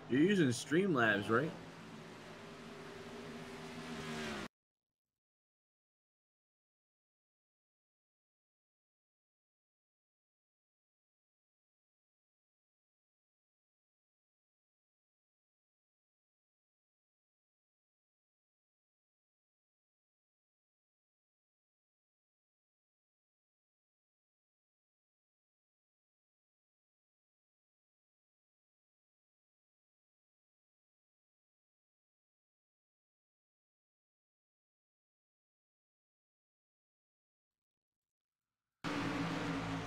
You're using Streamlabs, right?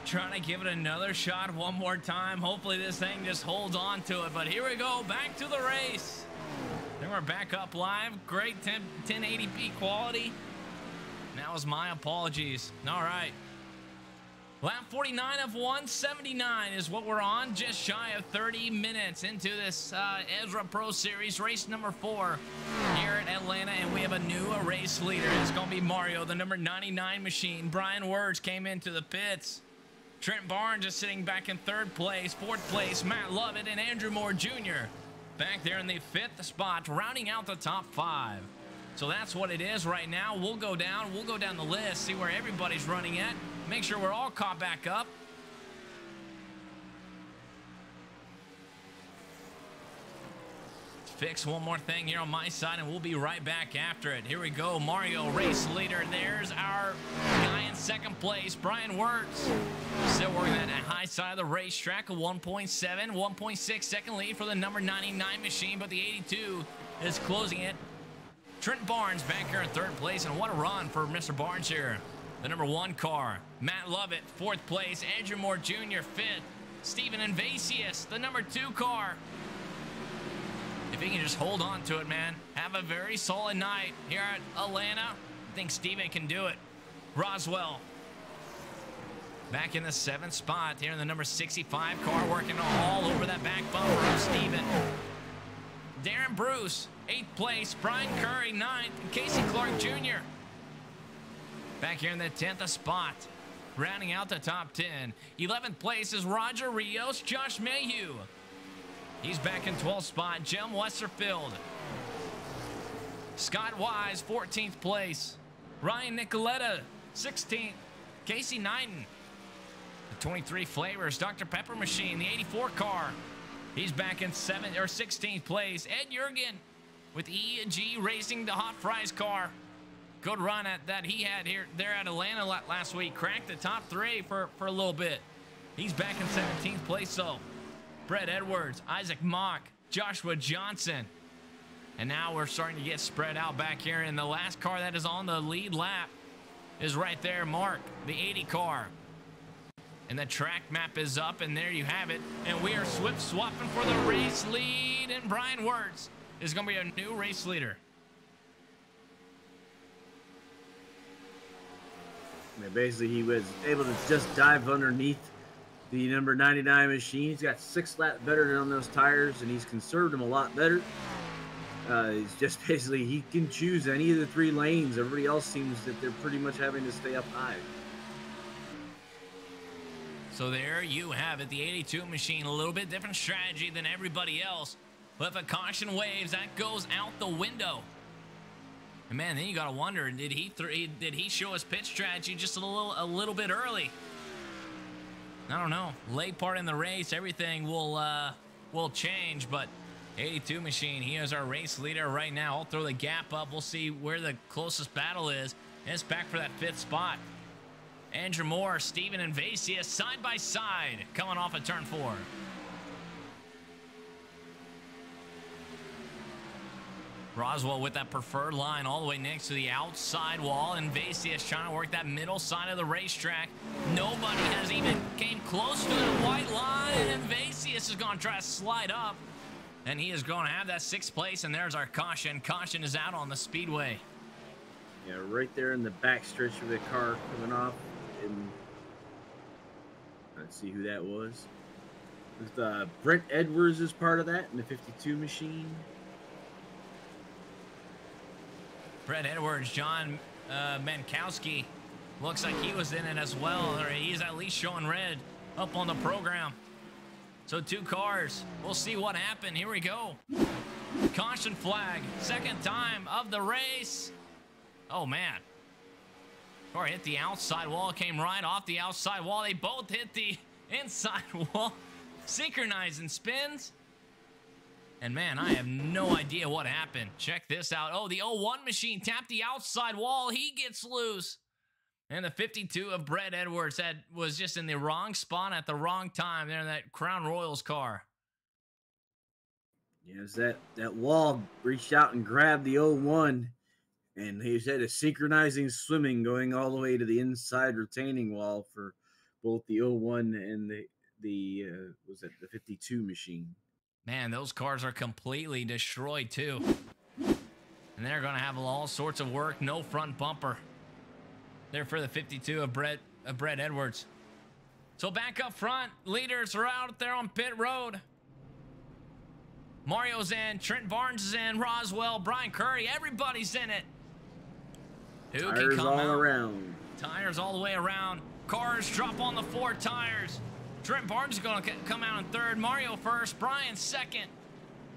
Trying to give it another shot one more time. Hopefully this thing just holds on to it. But here we go, back to the race. Then we're back up live. Great 1080p quality. That was my apologies. All right. Lap 49 of 179 is what we're on. Just shy of 30 minutes into this ERSA Pro Series race number 4 here at Atlanta. And we have a new race leader. It's going to be Mario, the number 99 machine. Brian Wirtz came into the pits. Trent Barnes is sitting back in 3rd place. 4th place, Matt Lovett and Andrew Moore Jr. back there in the 5th spot, rounding out the top 5. So that's what it is right now. We'll go down the list, see where everybody's running at. Make sure we're all caught back up. Fix one more thing here on my side, and we'll be right back after it. Here we go, Mario, race leader. There's our guy in 2nd place, Brian Wirtz. Still working that high side of the racetrack, a 1.7, 1.6 second lead for the number 99 machine, but the 82 is closing it. Trent Barnes back here in 3rd place, and what a run for Mr. Barnes here. The number 1 car. Matt Lovett, 4th place. Andrew Moore Jr., 5th. Steven Invasius, the number 2 car. If he can just hold on to it, man, have a very solid night here at Atlanta. I think Steven can do it. Roswell back in the 7th spot here in the number 65 car, working all over that back bumper of Steven. Darren Bruce, 8th place. Brian Curry, 9th. And Casey Clark Jr. back here in the 10th spot, rounding out the top 10. 11th place is Roger Rios. Josh Mayhew, he's back in 12th spot. Jem Westerfield. Scott Wise, 14th place. Ryan Nicoletta, 16th. Casey Knighton. The 23 Flavors, Dr. Pepper Machine, the 84 car. He's back in 16th place. Ed Jurgen with E&G Racing, the Hot Fries car. Good run that he had there at Atlanta last week. Cracked the top 3 for a little bit. He's back in 17th place, though. Brett Edwards, Isaac Mock, Joshua Johnson. And now we're starting to get spread out back here. And the last car that is on the lead lap is right there, Mark, the 80 car. And the track map is up, and there you have it. And we are swift swapping for the race lead. And Brian Wirtz is going to be a new race leader. Yeah, basically, he was able to just dive underneath the number 99 machine. He's got 6 laps better on those tires, and he's conserved them a lot better. He's just basically, he can choose any of the 3 lanes. Everybody else seems that they're pretty much having to stay up high. So there you have it, the 82 machine, a little bit different strategy than everybody else. But if a caution waves, that goes out the window. And man, then you gotta wonder, did he show his pit strategy just a little bit early? I don't know. Late part in the race, everything will change, but 82 machine, he is our race leader right now. I'll throw the gap up. We'll see where the closest battle is. And it's back for that 5th spot. Andrew Moore, Steven Invasius, side by side, coming off of turn 4. Roswell with that preferred line all the way next to the outside wall. Invasius trying to work that middle side of the racetrack. Nobody has even came close to the white line, and Invasius is going to try to slide up. And he is going to have that 6th place, and there's our caution. Caution is out on the Speedway. Yeah, right there in the back stretch of the car coming off. And let's see who that was. With Brent Edwards is part of that in the 52 machine. Brett Edwards, John Mankowski, looks like he was in it as well, or he's at least showing red up on the program. So 2 cars. We'll see what happened. Here we go. Caution flag. Second time of the race. Oh, man. Car hit the outside wall. Came right off the outside wall. They both hit the inside wall. Synchronizing spins. And, man, I have no idea what happened. Check this out. Oh, the 01 machine tapped the outside wall. He gets loose. And the 52 of Brett Edwards was just in the wrong spot at the wrong time there in that Crown Royals car. Yes, that wall reached out and grabbed the 01, and he said a synchronizing swimming going all the way to the inside retaining wall for both the 01 and the 52 machine. Man, those cars are completely destroyed too. And they're going to have all sorts of work. No front bumper. There for the 52 of Brett Edwards. So back up front, leaders are out there on pit road. Mario's in, Trent Barnes is in, Roswell, Brian Curry, everybody's in it. Who tires can come all out? Around. Tires all the way around. Cars drop on the 4 tires. Trent Barnes is going to come out in 3rd. Mario 1st. Brian 2nd.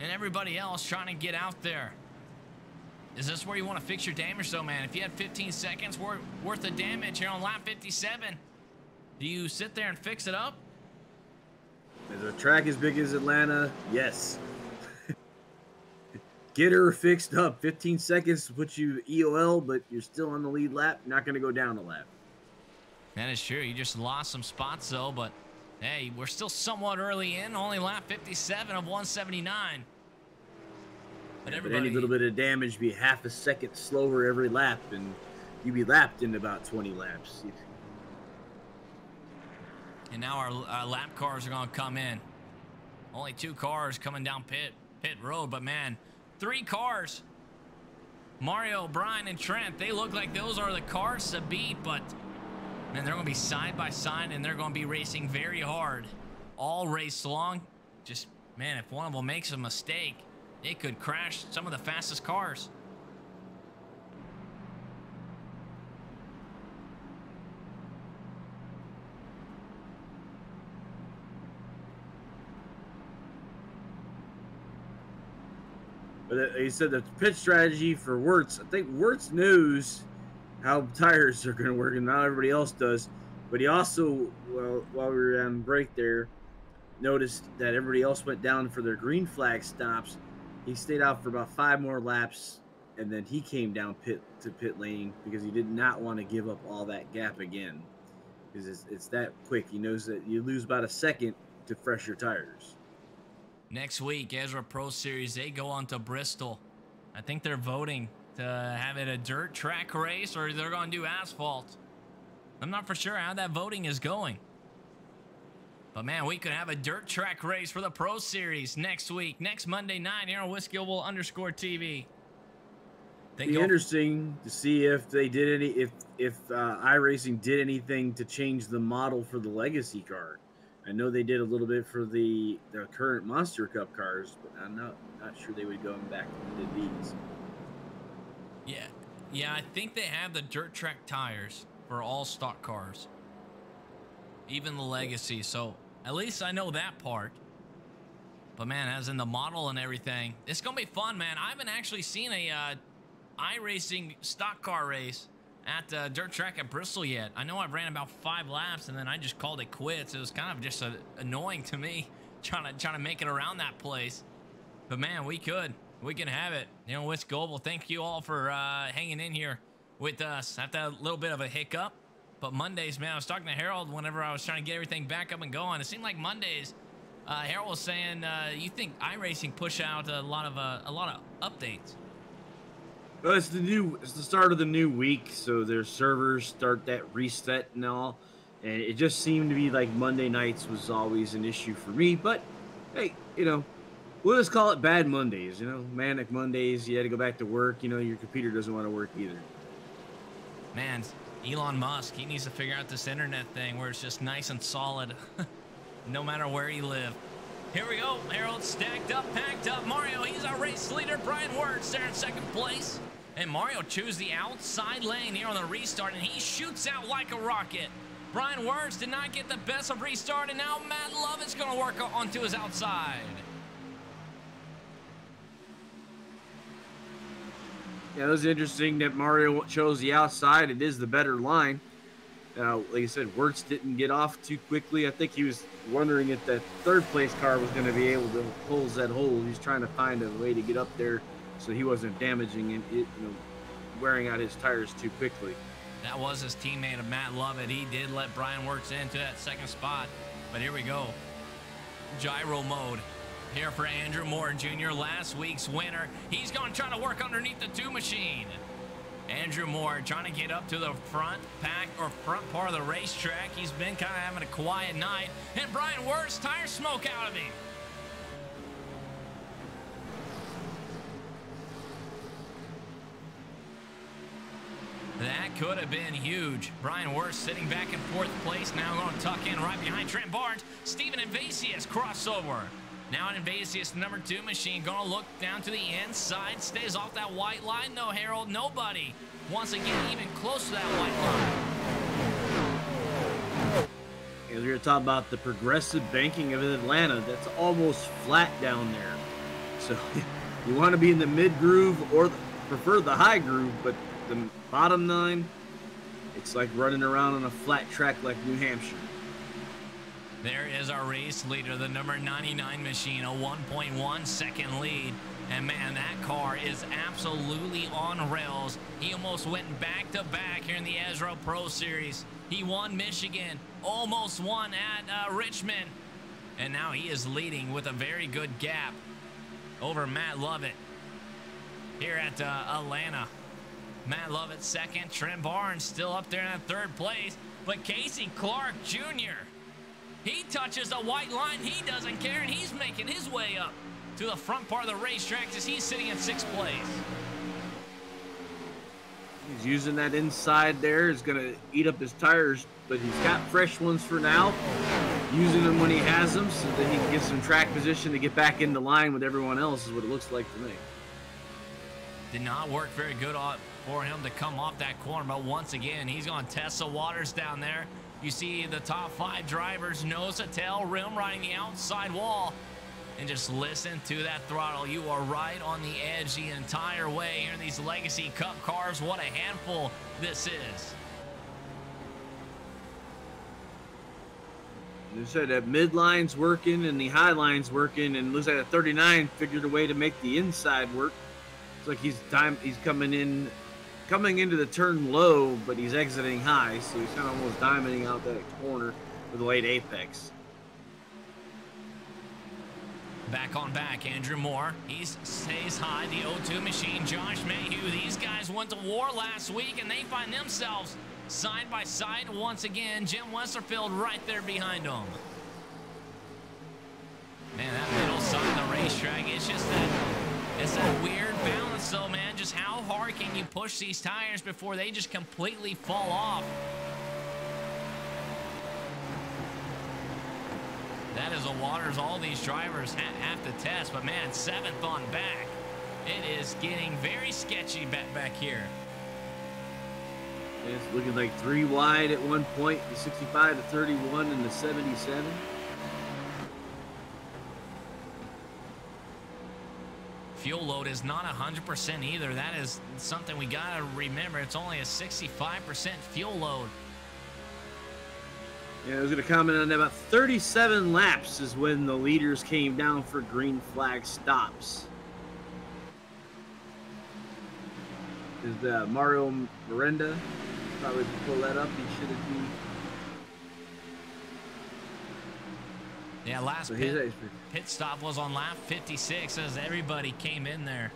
And everybody else trying to get out there. Is this where you want to fix your damage, though, man? If you had 15 seconds worth of damage here on lap 57, do you sit there and fix it up? Is a track as big as Atlanta? Yes. Get her fixed up. 15 seconds to put you EOL, but you're still on the lead lap. You're not going to go down a lap. That is true. You just lost some spots, though, but hey, we're still somewhat early in. Only lap 57 of 179. But any little bit of damage be half a second slower every lap, and you'd be lapped in about 20 laps. And now our lap cars are going to come in. Only 2 cars coming down pit road, but man, 3 cars. Mario, Brian, and Trent, they look like those are the cars to beat, but man, they're going to be side by side, and they're going to be racing very hard all race long. Just, man, if one of them makes a mistake, it could crash some of the fastest cars. But he said the pit strategy for Wirtz, I think Wirtz knows how tires are going to work, and not everybody else does. But he also, well, while we were on break there, noticed that everybody else went down for their green flag stops. He stayed out for about 5 more laps, and then he came down pit lane because he did not want to give up all that gap again. Because it's that quick. He knows that you lose about a second to fresh your tires. Next week, Ezra Pro Series, they go on to Bristol. I think they're voting to have it a dirt track race, or they're going to do asphalt. I'm not for sure how that voting is going. But, man, we could have a dirt track race for the Pro Series next week, next Monday night here on WhiskeyOval_TV. It'd be interesting to see if they did if iRacing did anything to change the model for the Legacy car. I know they did a little bit for the current Monster Cup cars, but I'm not sure they would go back and did these. Yeah, I think they have the dirt track tires for all stock cars, even the Legacy. So at least I know that part. But man, as in the model and everything, it's gonna be fun, man. I haven't actually seen a iRacing stock car race at dirt track at Bristol yet. I know I ran about 5 laps and then I just called it quits. It was kind of just annoying to me trying to make it around that place. But man, we can have it. You know, Whisk Global, thank you all for hanging in here with us after a little bit of a hiccup. But Mondays, man, I was talking to Harold whenever I was trying to get everything back up and going. It seemed like Mondays, Harold was saying, you think iRacing push out a lot of updates? Well, it's the start of the new week, so their servers start that reset and all, and it just seemed to be like Monday nights was always an issue for me. But hey, you know, we'll just call it bad Mondays. You know, manic Mondays. You had to go back to work. You know, your computer doesn't want to work either. Man, Elon Musk, he needs to figure out this internet thing where it's just nice and solid, no matter where you live. Here we go. Harold stacked up, packed up. Mario, he's our race leader. Brian Wirtz there in 2nd place. And Mario chooses the outside lane here on the restart, and he shoots out like a rocket. Brian Wirtz did not get the best of restart, and now Matt Lovett's going to work onto his outside. Yeah, it was interesting that Mario chose the outside. It is the better line. Like I said, Wirtz didn't get off too quickly. I think he was wondering if that third place car was going to be able to pull that hole. He's trying to find a way to get up there so he wasn't damaging it, wearing out his tires too quickly. That was his teammate of Matt Lovett. He did let Brian Wirtz into that second spot. But here we go. Gyro mode here for Andrew Moore Jr., last week's winner. He's going to try to work underneath the 2 machine. Andrew Moore trying to get up to the front front part of the racetrack. He's been kind of having a quiet night. And Brian Wirtz, tire smoke out of him. That could have been huge. Brian Wirtz sitting back in 4th place. Now going to tuck in right behind Trent Barnes. Steven Invasius crossover. Now an Invasius number 2 machine going to look down to the inside. Stays off that white line though, Harold. Nobody wants to get even close to that white line. As we were talking about the progressive banking of Atlanta, that's almost flat down there. So you want to be in the mid groove or prefer the high groove, but the bottom 9, it's like running around on a flat track like New Hampshire. There is our race leader, the number 99 machine, a 1.1 second lead. And man, that car is absolutely on rails. He almost went back-to-back here in the Ezra Pro Series. He won Michigan, almost won at Richmond. And now he is leading with a very good gap over Matt Lovett here at Atlanta. Matt Lovett second. Trent Barnes still up there in that 3rd place. But Casey Clark Jr., he touches the white line. He doesn't care, and he's making his way up to the front part of the racetrack as he's sitting in 6th place. He's using that inside there. He's going to eat up his tires, but he's got fresh ones for now. Using them when he has them so that he can get some track position to get back into line with everyone else is what it looks like to me. Did not work very good for him to come off that corner, but once again, he's going to test the waters down there. You see the top 5 drivers, nose to tail, rim riding the outside wall. And just listen to that throttle. You are right on the edge the entire way here in these Legacy Cup cars. What a handful this is. You said that midline's working and the high line's working, and looks like a 39 figured a way to make the inside work. It's like he's coming into the turn low, but he's exiting high, so he's kind of almost diamonding out that corner with a late apex. Back on back, Andrew Moore. He stays high. The O2 machine, Josh Mayhew. These guys went to war last week, and they find themselves side by side once again. Jim Westerfield right there behind them. Man, that middle side of the racetrack, it's that weird balance, though, man. Just how hard can you push these tires before they just completely fall off? That is the waters all these drivers have to test. But, man, 7th on back. It is getting very sketchy back here. It's looking like 3 wide at one point, the 65 to 31 and the 77. Fuel load is not 100% either. That is something we got to remember. It's only a 65% fuel load. Yeah, I was going to comment on that. About 37 laps is when the leaders came down for green flag stops. Is Mario Miranda probably pull that up? He should have been. Yeah, last pit stop was on lap 56 as everybody came in there.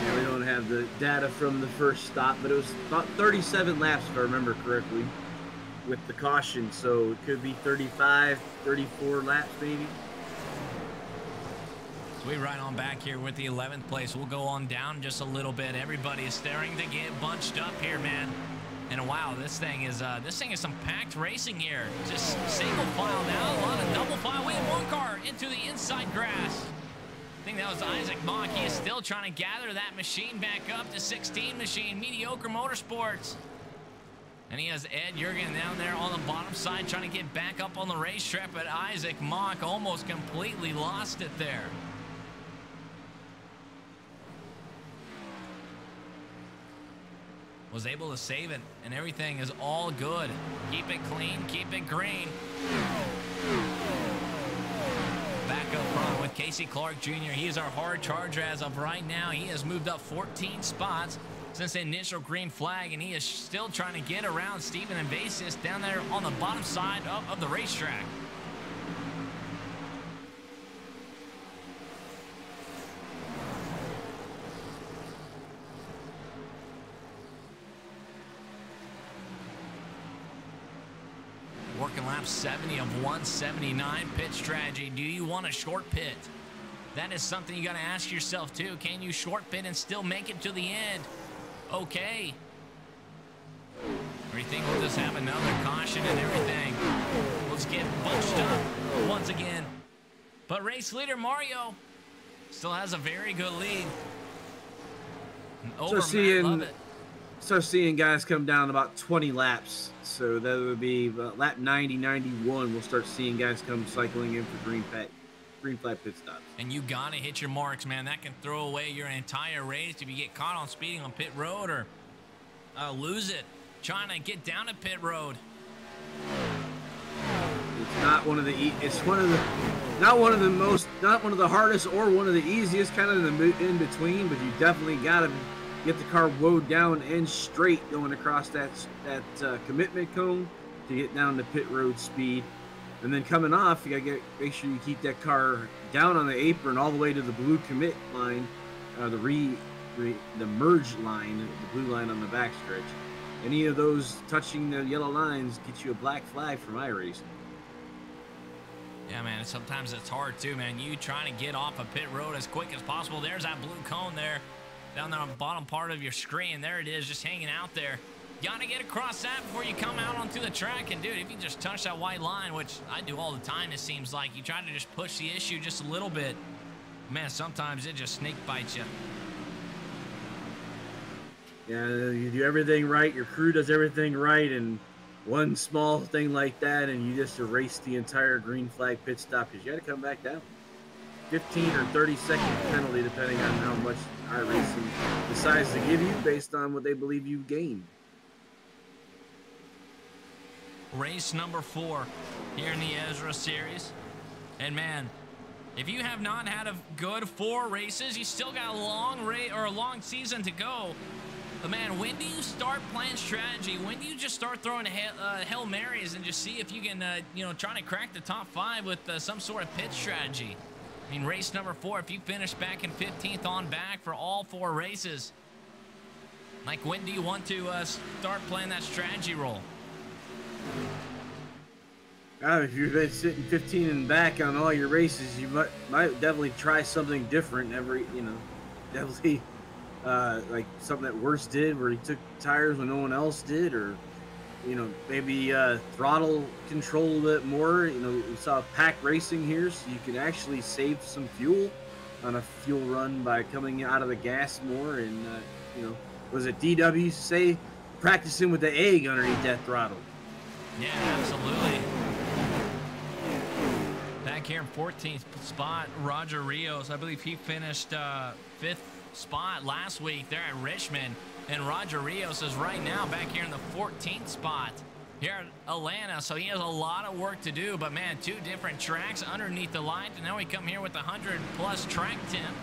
Yeah, we don't have the data from the first stop, but it was about 37 laps, if I remember correctly, with the caution. So it could be 35, 34 laps maybe. So we ride on back here with the 11th place. We'll go on down just a little bit. Everybody is starting to get bunched up here, man. And wow, this thing is some packed racing here. Just single file now, a lot of double file. We have one car into the inside grass. I think that was Isaac Mock. He is still trying to gather that machine back up to 16 machine. Mediocre Motorsports. And he has Ed Jurgen down there on the bottom side trying to get back up on the racetrack, but Isaac Mock almost completely lost it there. Was able to save it, and everything is all good. Keep it clean, keep it green. Back up front with Casey Clark Jr. He is our hard charger as of right now. He has moved up 14 spots since the initial green flag, and he is still trying to get around Steven Invasius down there on the bottom side of the racetrack. Working lap 70 of 179. Pit strategy. Do you want a short pit? That is something you got to ask yourself too. Can you short pit and still make it to the end? Okay. Or you think we'll just have another caution and everything? Let's get bunched up once again. But race leader Mario still has a very good lead. Over Matt Lovett. Start seeing guys come down about 20 laps. So that would be lap 90, 91. We'll start seeing guys come cycling in for green flag pit stops. And you got to hit your marks, man. That can throw away your entire race if you get caught on speeding on pit road or lose it trying to get down to pit road. It's not one of the not one of the hardest or one of the easiest, kind of in between, but you definitely got to get the car woed down and straight going across that commitment cone to get down to pit road speed. And then coming off, you gotta make sure you keep that car down on the apron all the way to the blue commit line, the merge line, the blue line on the backstretch. Any of those touching the yellow lines gets you a black flag for iRacing. Yeah, man, sometimes it's hard too, man. You trying to get off a pit road as quick as possible. There's that blue cone there, down there on the bottom part of your screen. There it is, just hanging out there. Gotta get across that before you come out onto the track. And dude, if you just touch that white line, which I do all the time, it seems like, you try to just push the issue just a little bit, man, sometimes it just snake bites you. Yeah, you do everything right, your crew does everything right, and one small thing like that, and you just erase the entire green flag pit stop because you got to come back down. 15 or 30-second penalty, depending on how much iRacing decides to give you based on what they believe you gained. Race number 4 here in the ERSA series. And man, if you have not had a good 4 races, you still got a long season to go. But man, when do you start playing strategy? When do you just start throwing Hail Marys and just see if you can, try to crack the top 5 with some sort of pit strategy? I mean, race number 4, if you finish back in 15th on back for all 4 races, like when do you want to start playing that strategy role? If you've been sitting 15 and back on all your races, you might definitely try something different definitely like something that Worst did where he took tires when no one else did, or maybe throttle control a little bit more. We saw pack racing here, so you can actually save some fuel on a fuel run by coming out of the gas more. And was it DW used to say practicing with the egg underneath that throttle? Yeah, absolutely. Back here in 14th spot, Roger Rios. I believe he finished 5th spot last week there at Richmond. And Roger Rios is right now back here in the 14th spot here at Atlanta. So he has a lot of work to do. But, man, 2 different tracks underneath the light. And now we come here with the 100-plus track temp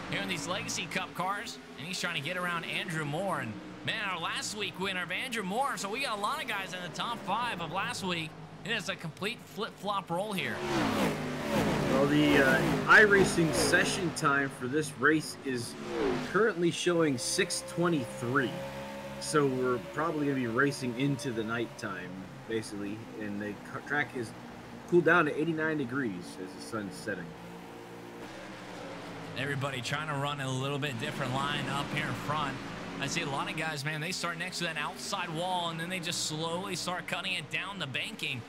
here in these Legacy Cup cars. And he's trying to get around Andrew Moore. And, man, our last week winner of Andrew Moore. So we got a lot of guys in the top 5 of last week. It is a complete flip-flop roll here. Well, the iRacing session time for this race is currently showing 6:23. So we're probably going to be racing into the nighttime, basically. And the track is cooled down to 89 degrees as the sun's setting. Everybody trying to run a little bit different line up here in front. I see a lot of guys, man, they start next to that outside wall, and then they just slowly start cutting it down the banking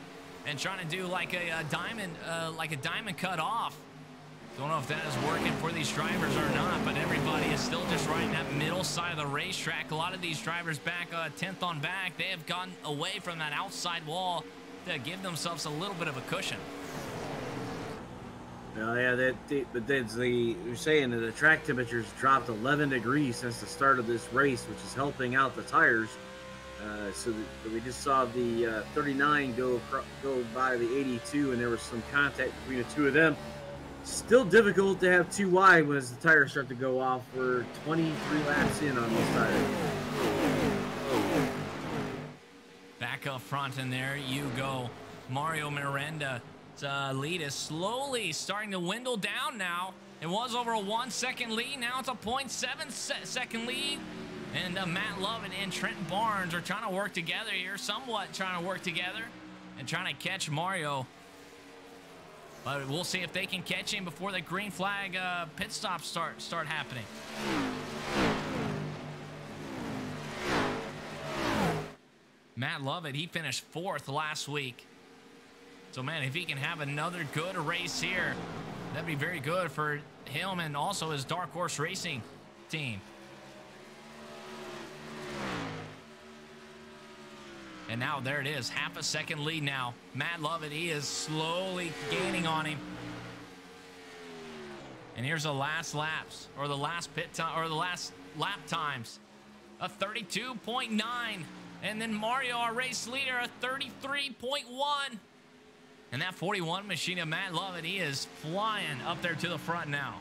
and trying to do like a diamond cut off. Don't know if that is working for these drivers or not, but everybody is still just riding that middle side of the racetrack. A lot of these drivers back 10th on back, they have gotten away from that outside wall to give themselves a little bit of a cushion. Well, yeah, but you're saying that the track temperatures dropped 11 degrees since the start of this race, which is helping out the tires. So we just saw the 39 go by the 82, and there was some contact between the two of them. Still difficult to have too wide as the tires start to go off. We're 23 laps in on this tire. Back up front, and there you go. Mario Miranda's lead is slowly starting to dwindle down now. It was over a 1 second lead. Now it's a 0.7 second lead. And Matt Lovett and Trenton Barnes are trying to work together here, somewhat trying to work together and trying to catch Mario. But we'll see if they can catch him before the green flag pit stops start happening. Matt Lovett, he finished 4th last week. So, man, if he can have another good race here, that'd be very good for him and also his Dark Horse Racing team. And now there it is, half a second lead now. Matt Lovett, he is slowly gaining on him. And here's the last laps, or the last pit time, or the last lap times. A 32.9. And then Mario, our race leader, a 33.1. And that 41 machine of Matt Lovett, he is flying up there to the front now.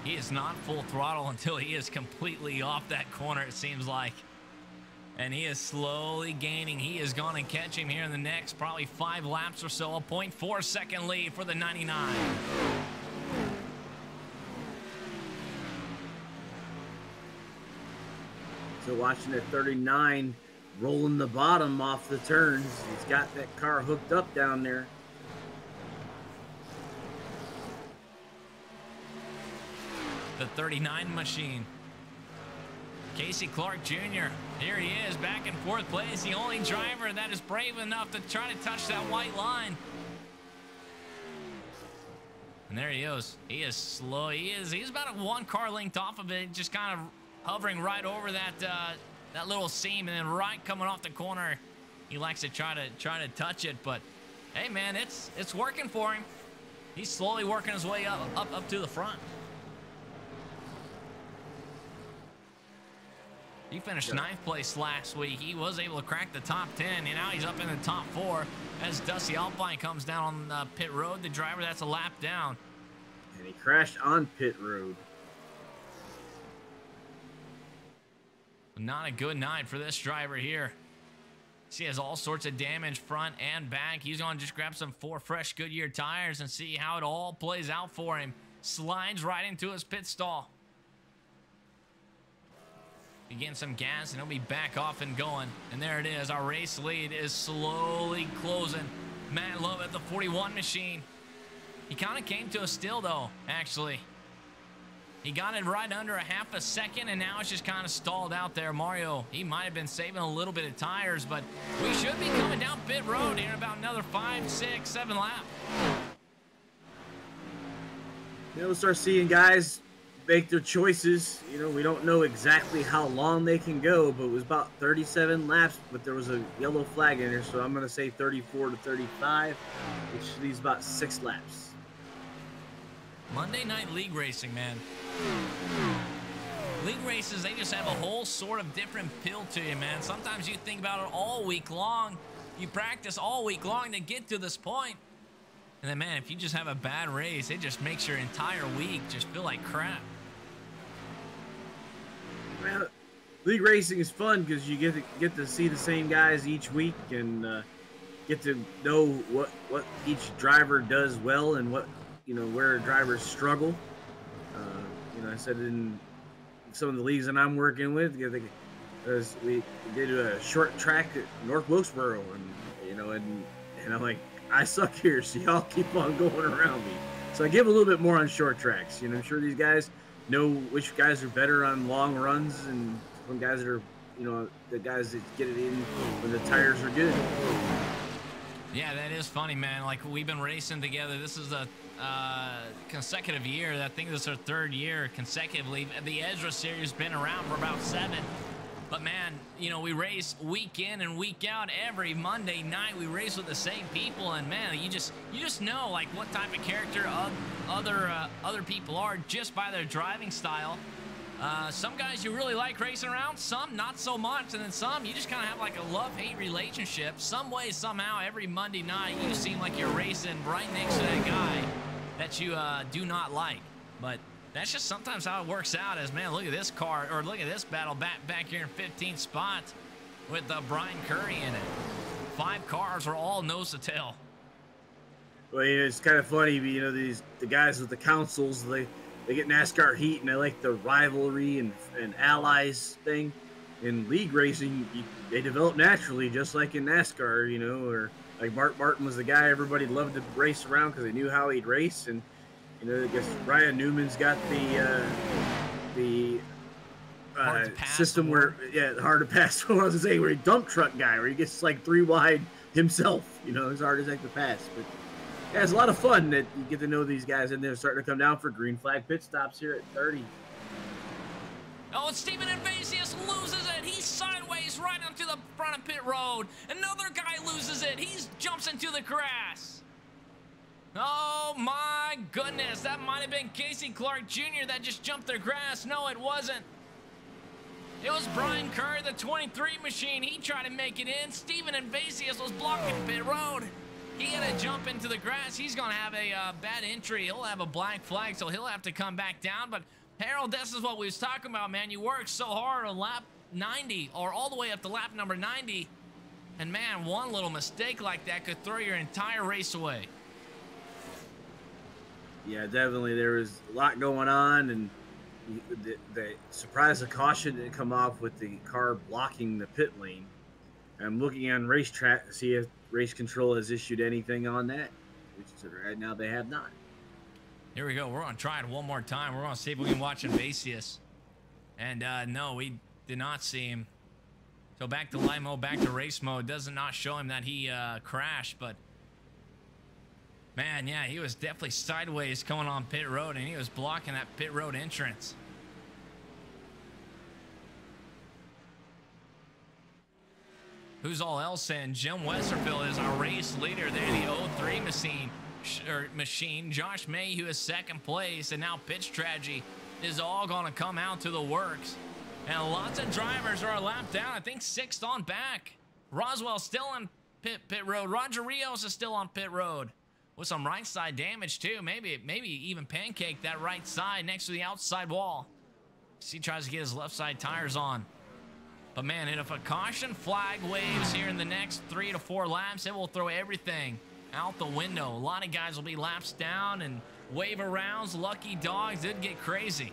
He is not full throttle until he is completely off that corner, it seems like. And he is slowly gaining. He is going to catch him here in the next probably 5 laps or so. A 0.4 second lead for the 99. So watching the 39 rolling the bottom off the turns. He's got that car hooked up down there. The 39 machine. Casey Clark Jr. Here he is, back in 4th place. The only driver that is brave enough to try to touch that white line. And there he is. He is slow. He's about 1 car length off of it, just kind of hovering right over that little seam, and then right coming off the corner, he likes to try to touch it. But hey, man, it's working for him. He's slowly working his way up to the front. He finished 9th place last week. He was able to crack the top 10, and now he's up in the top 4 as Dusty Alpine comes down on pit road. The driver that's a lap down. And he crashed on pit road. Not a good night for this driver here. He has all sorts of damage front and back. He's going to just grab some 4 fresh Goodyear tires and see how it all plays out for him. Slides right into his pit stall. Getting some gas, and he'll be back off and going. And there it is. Our race lead is slowly closing. Matt Lovett, the 41 machine. He kind of came to a still, though, actually. He got it right under a half a second, and now it's just kind of stalled out there. Mario, he might have been saving a little bit of tires, but we should be coming down pit road here in about another 5, 6, 7 laps. We'll start seeing guys make their choices. You know, we don't know exactly how long they can go, but it was about 37 laps, but there was a yellow flag in there, so I'm going to say 34 to 35, which leaves about 6 laps. Monday Night League Racing, man. League races, they just have a whole sort of different feel to you, man. Sometimes you think about it all week long. You practice all week long to get to this point. And then, man, if you just have a bad race, it just makes your entire week just feel like crap. Well, league racing is fun because you get to see the same guys each week and get to know what each driver does well and what, you know, where drivers struggle. You know, I said in some of the leagues that I'm working with, we did a short track at North Wilkesboro, and you know, and I'm like, I suck here, so y'all keep on going around me. So I give a little bit more on short tracks. You know, I'm sure these guys know which guys are better on long runs and some guys that are, the guys that get it in when the tires are good. Yeah, that is funny, man. Like, we've been racing together. This is a consecutive year. I think this is our 3rd year consecutively. The ERSA series has been around for about 7. But, man, we race week in and week out. Every Monday night we race with the same people. And, man, you just know, like, what type of character other people are just by their driving style. Some guys you really like racing around, some not so much, and then some you just kind of have like a love-hate relationship. Some way, somehow, every Monday night you seem like you're racing right next to that guy that you do not like. But that's just sometimes how it works out. As, man, look at this car, or look at this battle back here in 15th spot with Brian Curry in it. 5 cars are all nose to tail. Well, it's kind of funny, the guys with the councils, they get NASCAR heat, and they like the rivalry and allies thing. In league racing, they develop naturally, just like in NASCAR, or like Mark Martin was the guy everybody loved to race around because they knew how he'd race. And, I guess Ryan Newman's got the system where, hard to pass. What I was going to say, where he dump truck guy, where he gets like 3 wide himself, as hard as heck to pass. But yeah, it's a lot of fun that you get to know these guys, and they're starting to come down for green flag pit stops here at 30. Oh, and Steven Invasius loses it. He's sideways right onto the front of pit road. Another guy loses it. He jumps into the grass. Oh, my goodness. That might have been Casey Clark Jr. that just jumped the grass. No, it wasn't. It was Brian Curry, the 23 machine. He tried to make it in. Steven Invasius was blocking pit road. He had to jump into the grass. He's going to have a bad entry. He'll have a black flag, so he'll have to come back down. But, Harold, this is what we was talking about, man. You work so hard on lap 90, or all the way up to lap number 90. And, man, one little mistake like that could throw your entire race away. Yeah, definitely. There was a lot going on, and the surprise of caution didn't come off with the car blocking the pit lane. I'm looking on racetrack to see if race control has issued anything on that, which right now they have not. Here we go. We're going to try it one more time. We're going to see if we can watch Invasius. And no, we did not see him. So back to live mode, back to race mode. Does not show him that he crashed, but man, yeah, he was definitely sideways coming on pit road, and he was blocking that pit road entrance. Who's all else in? Jim Westerfield is our race leader there, the 03 machine. Josh Mayhew is 2nd place, and now Pitch Strategy is all going to come out to the works. And lots of drivers are a lap down. I think 6th on back. Roswell's still on pit road. Roger Rios is still on pit road with some right side damage too. Maybe even pancake that right side next to the outside wall. He tries to get his left side tires on. But man, if a caution flag waves here in the next 3 to 4 laps, it will throw everything out the window. A lot of guys will be laps down and wave arounds. Lucky dogs, it'd get crazy.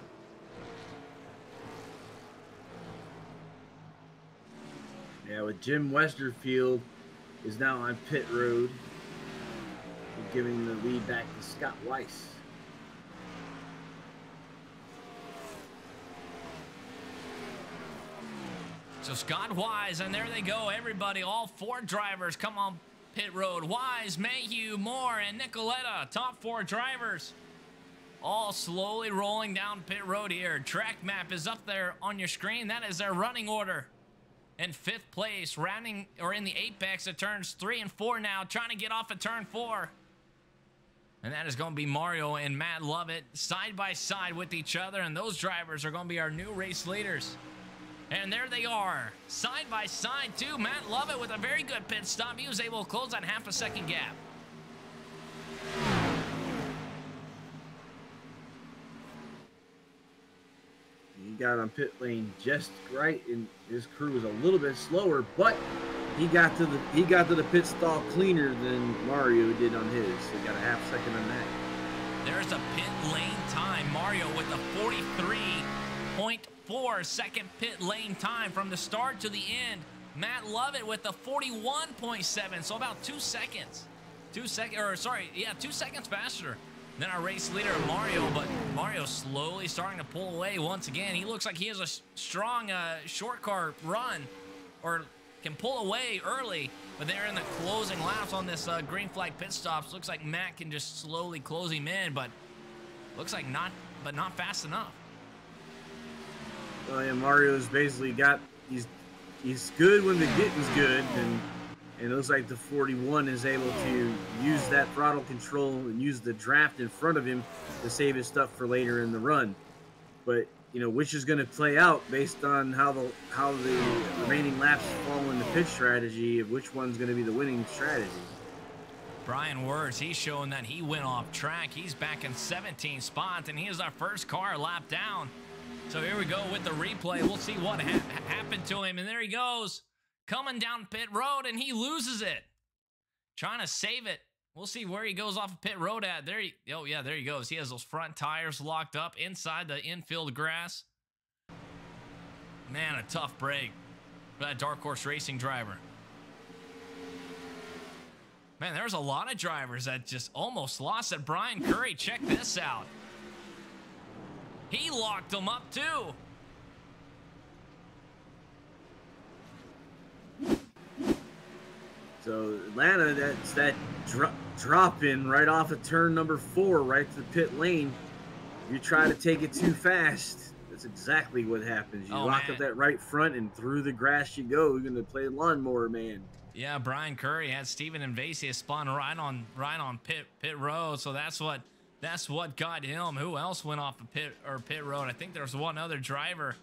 Yeah, with Jim Westerfield is now on pit road, giving the lead back to Scott Weiss. So Scott Wise, and there they go, everybody, all 4 drivers come on pit road. Wise, Mayhew, Moore, and Nicoletta, top 4 drivers, all slowly rolling down pit road here. Track map is up there on your screen. That is their running order. In 5th place, rounding, or in the apex of turns 3 and 4 now, trying to get off of turn 4. And that is going to be Mario and Matt Lovett side by side with each other, and those drivers are going to be our new race leaders. And there they are, side by side too. Matt Lovett with a very good pit stop. He was able to close that half a second gap. He got on pit lane just right, and his crew was a little bit slower, but he got to the pit stall cleaner than Mario did on his. So he got a half second on that. There's a pit lane time. Mario with a 43.4 second pit lane time from the start to the end. Matt Lovett with a 41.7, so about 2 seconds. 2 seconds faster Then our race leader, Mario, but Mario's slowly starting to pull away once again. He looks like he has a strong short car run, or can pull away early, but they're in the closing laps on this green flag pit stops. Looks like Matt can just slowly close him in, but looks like not fast enough. Well, yeah, Mario's basically got, he's good when the getting's good, and it looks like the 41 is able to use that throttle control and use the draft in front of him to save his stuff for later in the run. But, you know, which is going to play out based on how the remaining laps fall in the pit strategy of which one's going to be the winning strategy. Brian Wirtz, he's showing that he went off track. He's back in 17 spots, and he is our first car lap down. So here we go with the replay. We'll see what happened to him. And there he goes, coming down pit road, and he loses it. Trying to save it. We'll see where he goes off of pit road at. There he goes. He has those front tires locked up inside the infield grass. Man, a tough break for that Dark Horse Racing driver. Man, there's a lot of drivers that just almost lost it. Brian Curry, check this out. He locked them up too. So Atlanta, that's that drop in right off of turn number 4, right to the pit lane. You try to take it too fast, that's exactly what happens. You lock up that right front, and through the grass you go. You're gonna play lawnmower man. Yeah, Brian Curry had Steven Invasius spun right on pit road, so that's what got him. Who else went off the pit road? I think there's one other driver.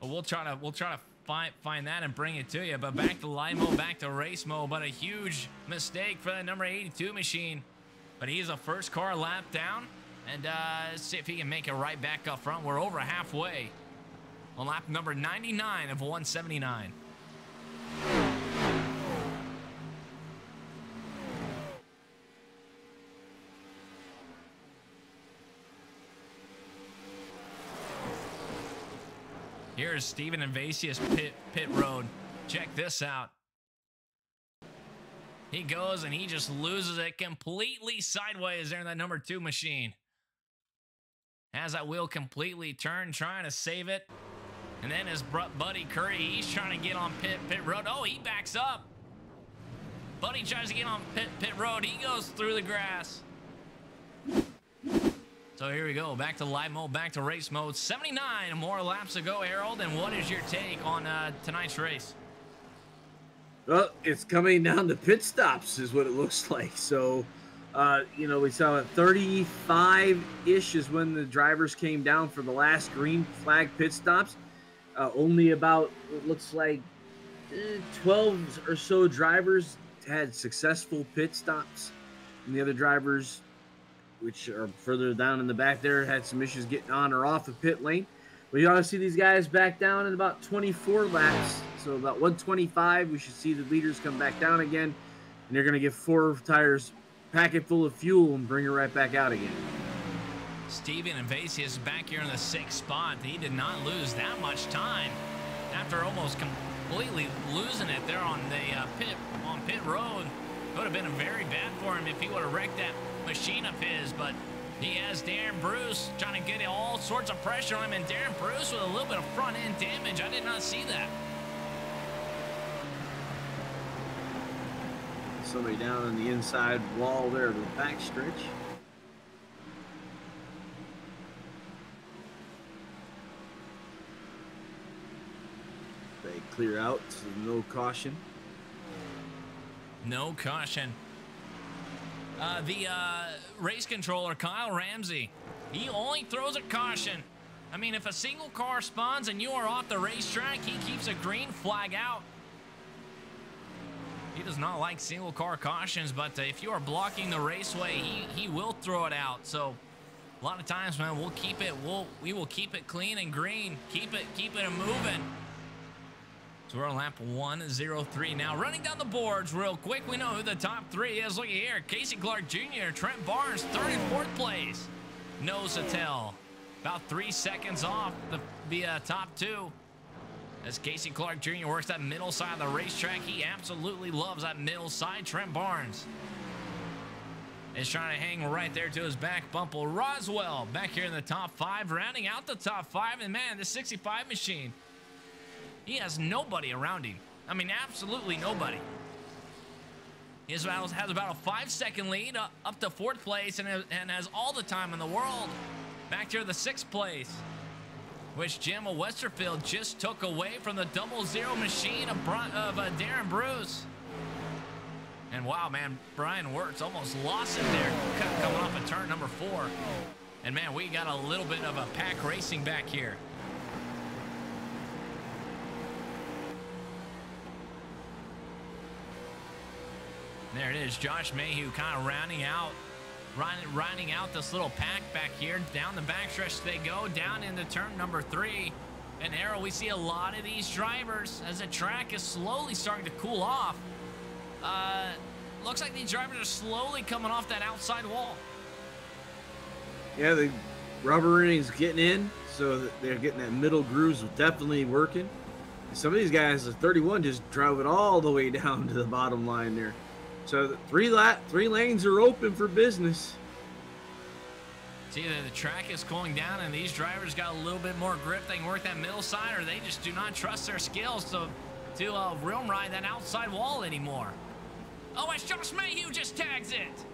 But we'll try to find that and bring it to you. But back to live mode, back to race mode. But a huge mistake for that number 82 machine. But he's a first car lap down, and let's see if he can make it right back up front. We're over halfway on lap number 99 of 179. Here's Steven Invasius pit road. Check this out. He goes and he just loses it completely sideways there in that number 2 machine. Has that wheel completely turned, trying to save it. And then his buddy Curry, he's trying to get on pit road. Oh, he backs up. Buddy tries to get on pit road. He goes through the grass. So here we go, back to live mode, back to race mode. 79 more laps to go, Harold. And what is your take on tonight's race? Well, it's coming down to pit stops is what it looks like. So, you know, we saw at 35-ish is when the drivers came down for the last green flag pit stops. Only about, it looks like 12 or so drivers had successful pit stops. And the other drivers, which are further down in the back there, had some issues getting on or off the pit lane. But you ought to see these guys back down in about 24 laps. So about 125, we should see the leaders come back down again. And they're going to get 4 tires packet full of fuel and bring it right back out again. Steven Invasius back here in the 6th spot. He did not lose that much time after almost completely losing it there on the pit road. It would have been very bad for him if he would have wrecked that machine of his, but he has Darren Bruce trying to get all sorts of pressure on him, and Darren Bruce with a little bit of front end damage. I did not see that. Somebody down on the inside wall there of the back stretch. They clear out, so no caution. No caution. The race controller, Kyle Ramsey, he only throws a caution. I mean, if a single car spawns and you are off the racetrack, he keeps a green flag out. He does not like single car cautions, but if you are blocking the raceway, he will throw it out. So a lot of times, man, we'll keep it. We will keep it clean and green. Keep it moving. So we're on lap 103 now. Running down the boards real quick. We know who the top 3 is. Look here. Casey Clark Jr., Trent Barnes, 3rd and 4th place. Nose to tail. About 3 seconds off the top 2. As Casey Clark Jr. works that middle side of the racetrack. He absolutely loves that middle side. Trent Barnes. is trying to hang right there to his back. Bumble Roswell back here in the top 5, rounding out the top 5. And man, the 65 machine, he has nobody around him. I mean, absolutely nobody. He has about a 5-second lead up to 4th place and has all the time in the world. Back here to the 6th place, which Jim Westerfield just took away from the 00 machine of Darren Bruce. And wow, man, Brian Wirtz almost lost it there coming off of turn number 4. And man, we got a little bit of a pack racing back here. There it is, Josh Mayhew kind of rounding out this little pack back here. Down the backstretch they go, down into turn number 3. And Arrow, we see a lot of these drivers as the track is slowly starting to cool off. Looks like these drivers are slowly coming off that outside wall. Yeah, the rubberin's getting in, so they're getting that middle grooves definitely working. Some of these guys, the 31, just drove it all the way down to the bottom line there. So the 3 lanes are open for business. It's either the track is cooling down and these drivers got a little bit more grip, they can work that middle side, or they just do not trust their skills to realm ride that outside wall anymore. Oh, as Josh Mayhew just tags it.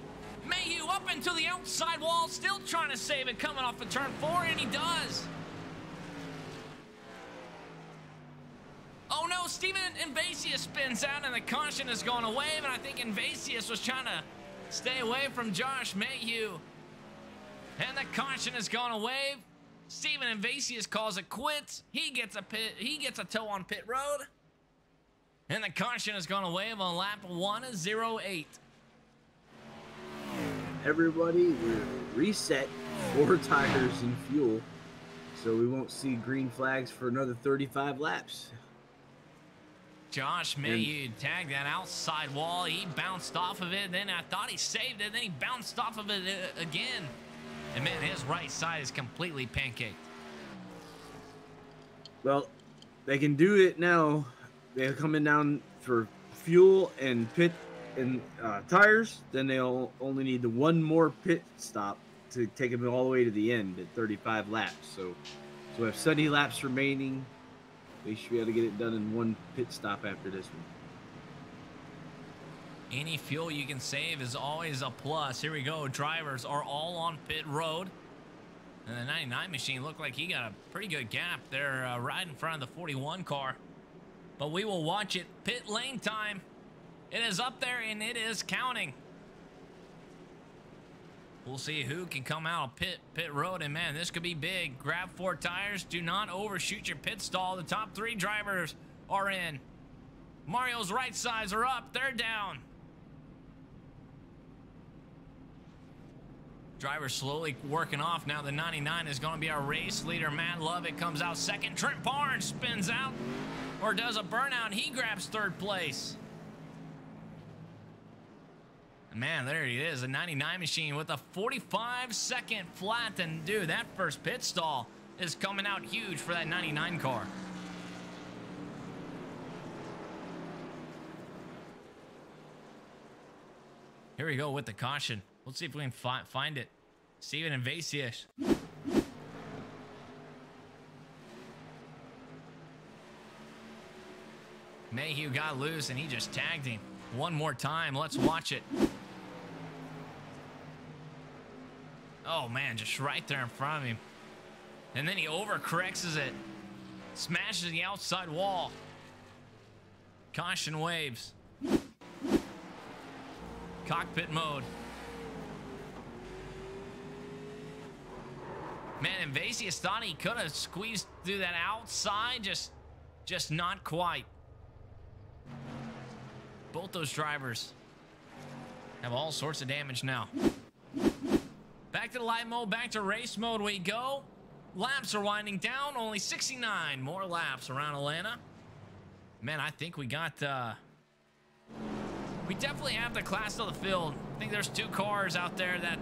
Mayhew up into the outside wall, still trying to save it coming off of turn 4, and he does. Oh no, Steven Invasius spins out and the caution is going away, and I think Invasius was trying to stay away from Josh Mayhew. And the caution is going away. Steven Invasius calls it quits. He gets a tow on pit road. And the caution is going away on lap 1:08. Everybody will reset 4 tires and fuel, so we won't see green flags for another 35 laps. Josh Mayhew tagged that outside wall. He bounced off of it. Then I thought he saved it. Then he bounced off of it again. And man, his right side is completely pancaked. Well, they can do it now. They're coming down for fuel and pit and tires. Then they'll only need the 1 more pit stop to take them all the way to the end at 35 laps. So we have 70 laps remaining. They should be able to get it done in 1 pit stop after this one. Any fuel you can save is always a plus. Here we go. Drivers are all on pit road. And the 99 machine looked like he got a pretty good gap there right in front of the 41 car. But we will watch it. Pit lane time. It is up there and it is counting. We'll see who can come out of pit road, and man, this could be big. Grab 4 tires. Do not overshoot your pit stall. The top 3 drivers are in. Mario's right sides are up. They're down. Driver slowly working off. Now the 99 is going to be our race leader. Matt Lovett comes out second. Trent Barnes spins out or does a burnout. He grabs 3rd place. Man, there he is, a 99 machine with a 45-second flat. And dude, that first pit stall is coming out huge for that 99 car. Here we go with the caution. Let's see if we can find it. Steven Invasius. Mayhew got loose and he just tagged him. One more time. Let's watch it. Oh, man, just right there in front of him. And then he overcorrects it. Smashes the outside wall. Caution waves. Cockpit mode. Man, Invasius thought he could have squeezed through that outside. Just not quite. Both those drivers have all sorts of damage now. Back to the live mode, back to race mode we go. Laps are winding down, only 69 more laps around Atlanta. Man, I think we got, we definitely have the class of the field. I think there's 2 cars out there that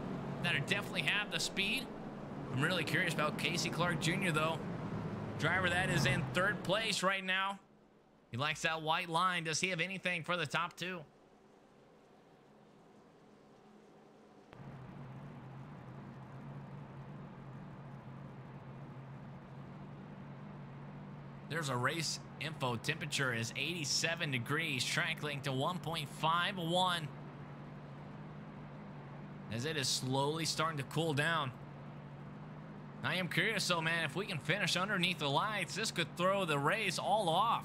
definitely have the speed. I'm really curious about Casey Clark Jr. though. Driver that is in 3rd place right now. He likes that white line. Does he have anything for the top 2? There's a race info. Temperature is 87 degrees. Track length to 1.51. As it is slowly starting to cool down. I am curious though, man, if we can finish underneath the lights, this could throw the race all off.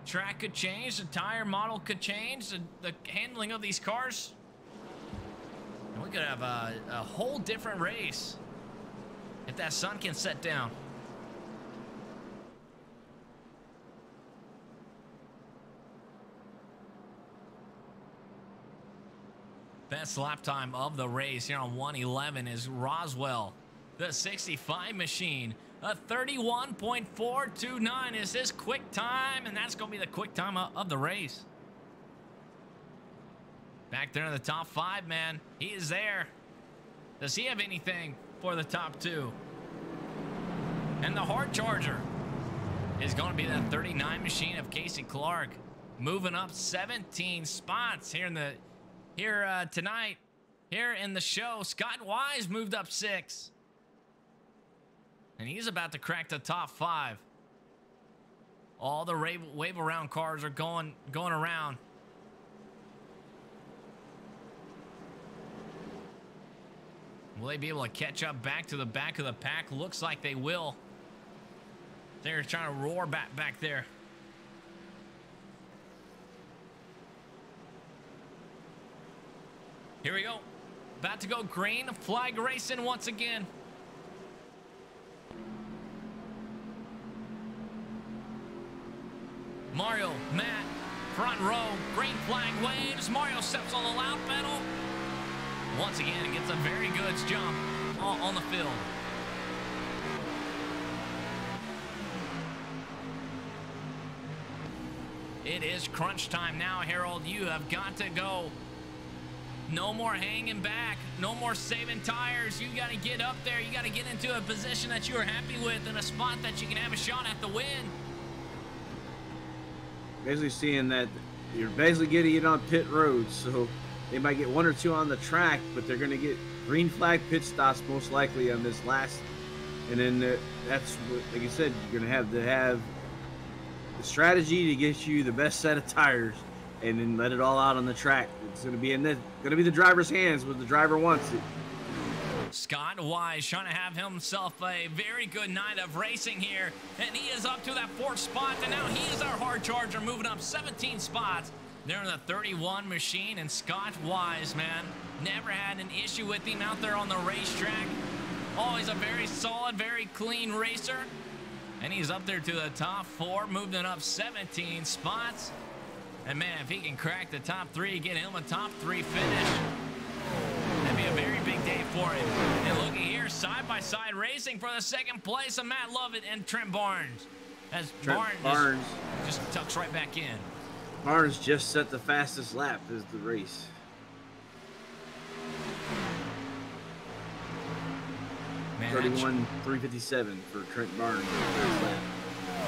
Track could change, the tire model could change, the handling of these cars. And we could have a whole different race if that sun can set down. Best lap time of the race here on 111 is Roswell, the 65 machine. A 31.429 is his quick time, and that's going to be the quick time of the race. Back there in the top 5, man. He is there. Does he have anything for the top 2? And the hard charger is going to be that 39 machine of Casey Clark, moving up 17 spots here tonight. Here in the show, Scott Wise moved up 6. And he's about to crack the top 5. All the wave around cars are going around. Will they be able to catch up back to the back of the pack? Looks like they will. They're trying to roar back there. Here we go. About to go green. Flag racing once again. Mario, Matt, front row, green flag waves. Mario steps on the loud pedal. Once again, it gets a very good jump on the field. It is crunch time now, Harold. You have got to go. No more hanging back. No more saving tires. You got to get up there. You got to get into a position that you are happy with and a spot that you can have a shot at the win. Basically seeing that you're basically getting it on pit roads, so they might get 1 or 2 on the track, but they're going to get green flag pit stops most likely on this last. And then that's what, like you said, you're going to have the strategy to get you the best set of tires, and then let it all out on the track. It's going to be the driver's hands when the driver wants it. Scott Wise trying to have himself a very good night of racing here, and he is up to that 4th spot, and now he is our hard charger, moving up 17 spots. They're in the 31 machine, and Scott Wise, man, never had an issue with him out there on the racetrack. Always a very solid, very clean racer, and he's up there to the top 4, moving up 17 spots. And man, if he can crack the top 3, get him a top 3 finish, that'd be a very big day for him. And looking here, side-by-side racing for the 2nd place of Matt Lovett and Trent Barnes. As Barnes just tucks right back in. Barnes just set the fastest lap as the race. Man, 31.357 for Trent Barnes.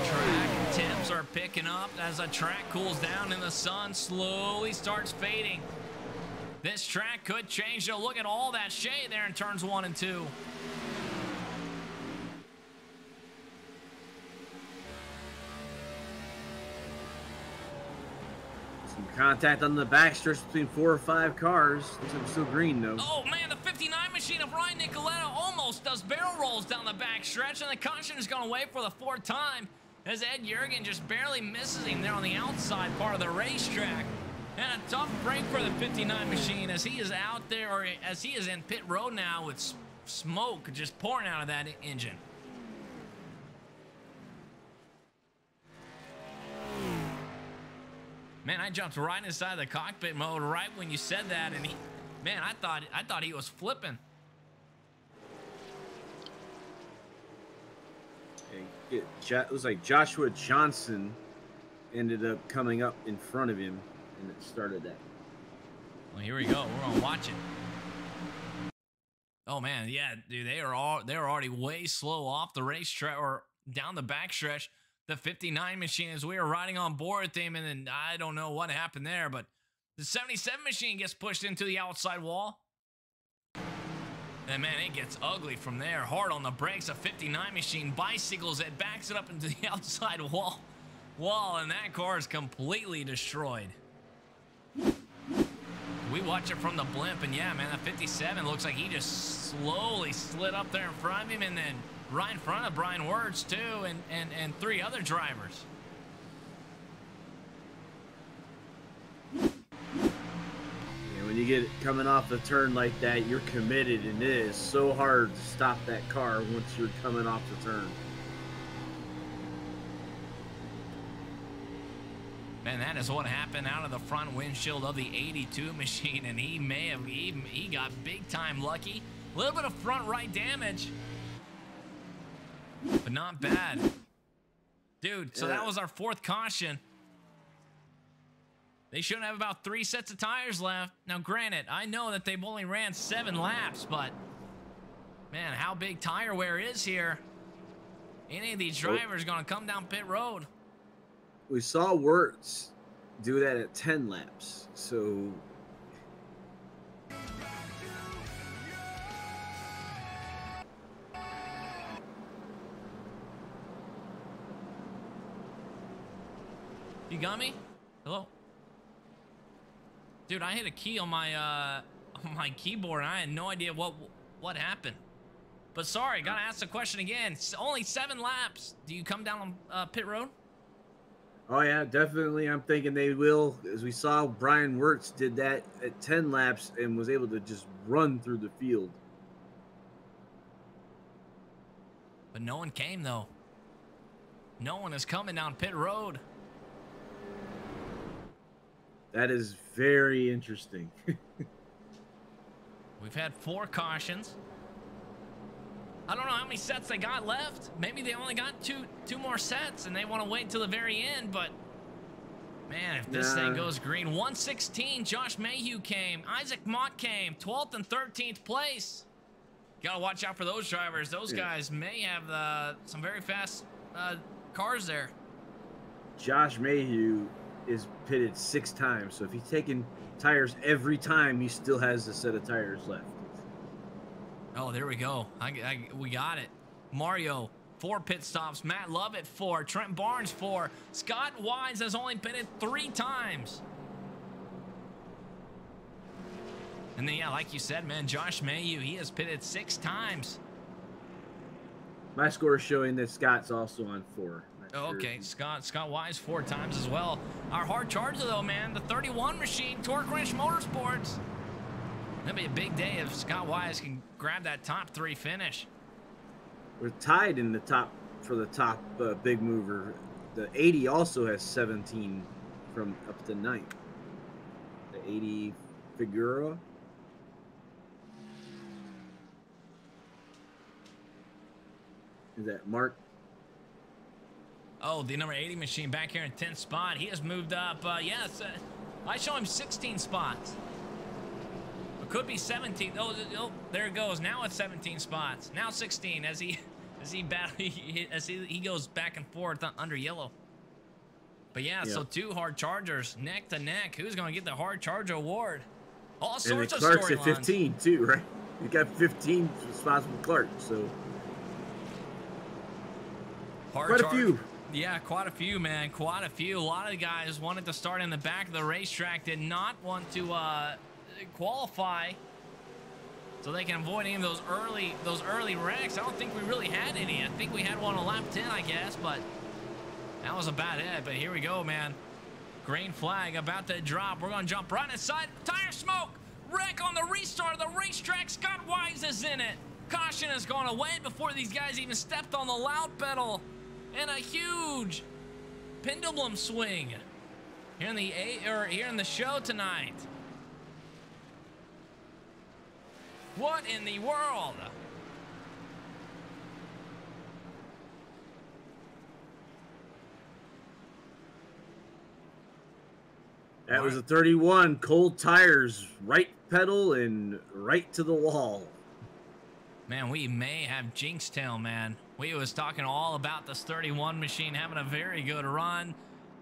Track temps are picking up as the track cools down and the sun slowly starts fading. This track could change. So look at all that shade there in turns 1 and 2. Some contact on the backstretch between 4 or 5 cars. Looks like it's still green though. Oh man, the 59 machine of Ryan Nicoletta almost does barrel rolls down the backstretch, and the caution is going away for the 4th time as Ed Jurgen just barely misses him there on the outside part of the racetrack. And a tough break for the 59 machine as he is out there, or as he is in pit road now with smoke just pouring out of that engine. Man, I jumped right inside the cockpit mode right when you said that, and man, I thought he was flipping. It was like Joshua Johnson ended up coming up in front of him, and it started that. Well, here we go. We're gonna watch it. Oh man, yeah, dude, they're already way slow off the racetrack or down the backstretch. The 59 machine, as we were riding on board with him, and then I don't know what happened there, but the 77 machine gets pushed into the outside wall. And man, it gets ugly from there. Hard on the brakes, a 59 machine bicycles it, backs it up into the outside wall, and that car is completely destroyed. We watch it from the blimp, and yeah, man, that 57 looks like he just slowly slid up there in front of him, and then right in front of Brian Wirtz too, and 3 other drivers. When you get coming off the turn like that, you're committed, and it is so hard to stop that car once you're coming off the turn. Man, that is what happened out of the front windshield of the 82 machine, and he got big time lucky. A little bit of front right damage, but not bad. Dude, so that was our 4th caution. They should have about 3 sets of tires left. Now, granted, I know that they've only ran 7 laps, but man, how big tire wear is here? Any of these drivers gonna come down pit road? We saw Wirtz do that at 10 laps, so you got me? Hello? Dude, I hit a key on my keyboard and I had no idea what happened. But sorry, gotta ask the question again. It's only 7 laps. Do you come down on pit road? oh yeah, definitely. I'm thinking they will, as we saw Brian Wirtz did that at 10 laps and was able to just run through the field. But no one came though. No one is coming down pit road. That is very interesting. We've had 4 cautions. I don't know how many sets they got left. Maybe they only got two more sets and they want to wait till the very end, but man, if this thing goes green. 116, Josh Mayhew came. Isaac Mott came. 12th and 13th place. Gotta watch out for those drivers. Those guys may have some very fast cars there. Josh Mayhew is pitted 6 times, so if he's taking tires every time, he still has a set of tires left. Oh, there we go. We got it. Mario, 4 pit stops. Matt Lovett, 4. Trent Barnes, 4. Scott Wise has only pitted 3 times. And then, yeah, like you said, man, Josh Mayhew, he has pitted 6 times. My score is showing that Scott's also on 4. Oh, okay, Scott Wise 4 times as well. Our hard charger, though, man, the 31 machine, Torque Wrench Motorsports. That'll be a big day if Scott Wise can grab that top 3 finish. We're tied in the top for the top big mover. The 80 also has 17 from up to 9th. The 80 Figueroa. Is that Mark? Oh, the number 80 machine back here in 10th spot. He has moved up. Yes, I show him 16 spots. It could be 17. Oh, there it goes. Now it's 17 spots. Now 16 as he goes back and forth under yellow. But yeah, so 2 hard chargers neck to neck. Who's going to get the hard charger award? All sorts of storylines. And Clark's at 15 too, right? You got 15 spots with Clark, so quite a few. Yeah, quite a few, man. Quite a few. A lot of the guys wanted to start in the back of the racetrack, did not want to qualify, so they can avoid any of those early wrecks. I don't think we really had any. I think we had one on lap 10, I guess, but that was about it. But here we go, man. Green flag about to drop. We're going to jump right inside. Tire smoke. Wreck on the restart of the racetrack. Scott Wise is in it. Caution has gone away before these guys even stepped on the loud pedal. And a huge pendulum swing here in the show tonight. What in the world? That was a 31. Cold tires, right pedal and right to the wall. Man, we may have Jinxtail, man. We was talking all about this 31 machine having a very good run.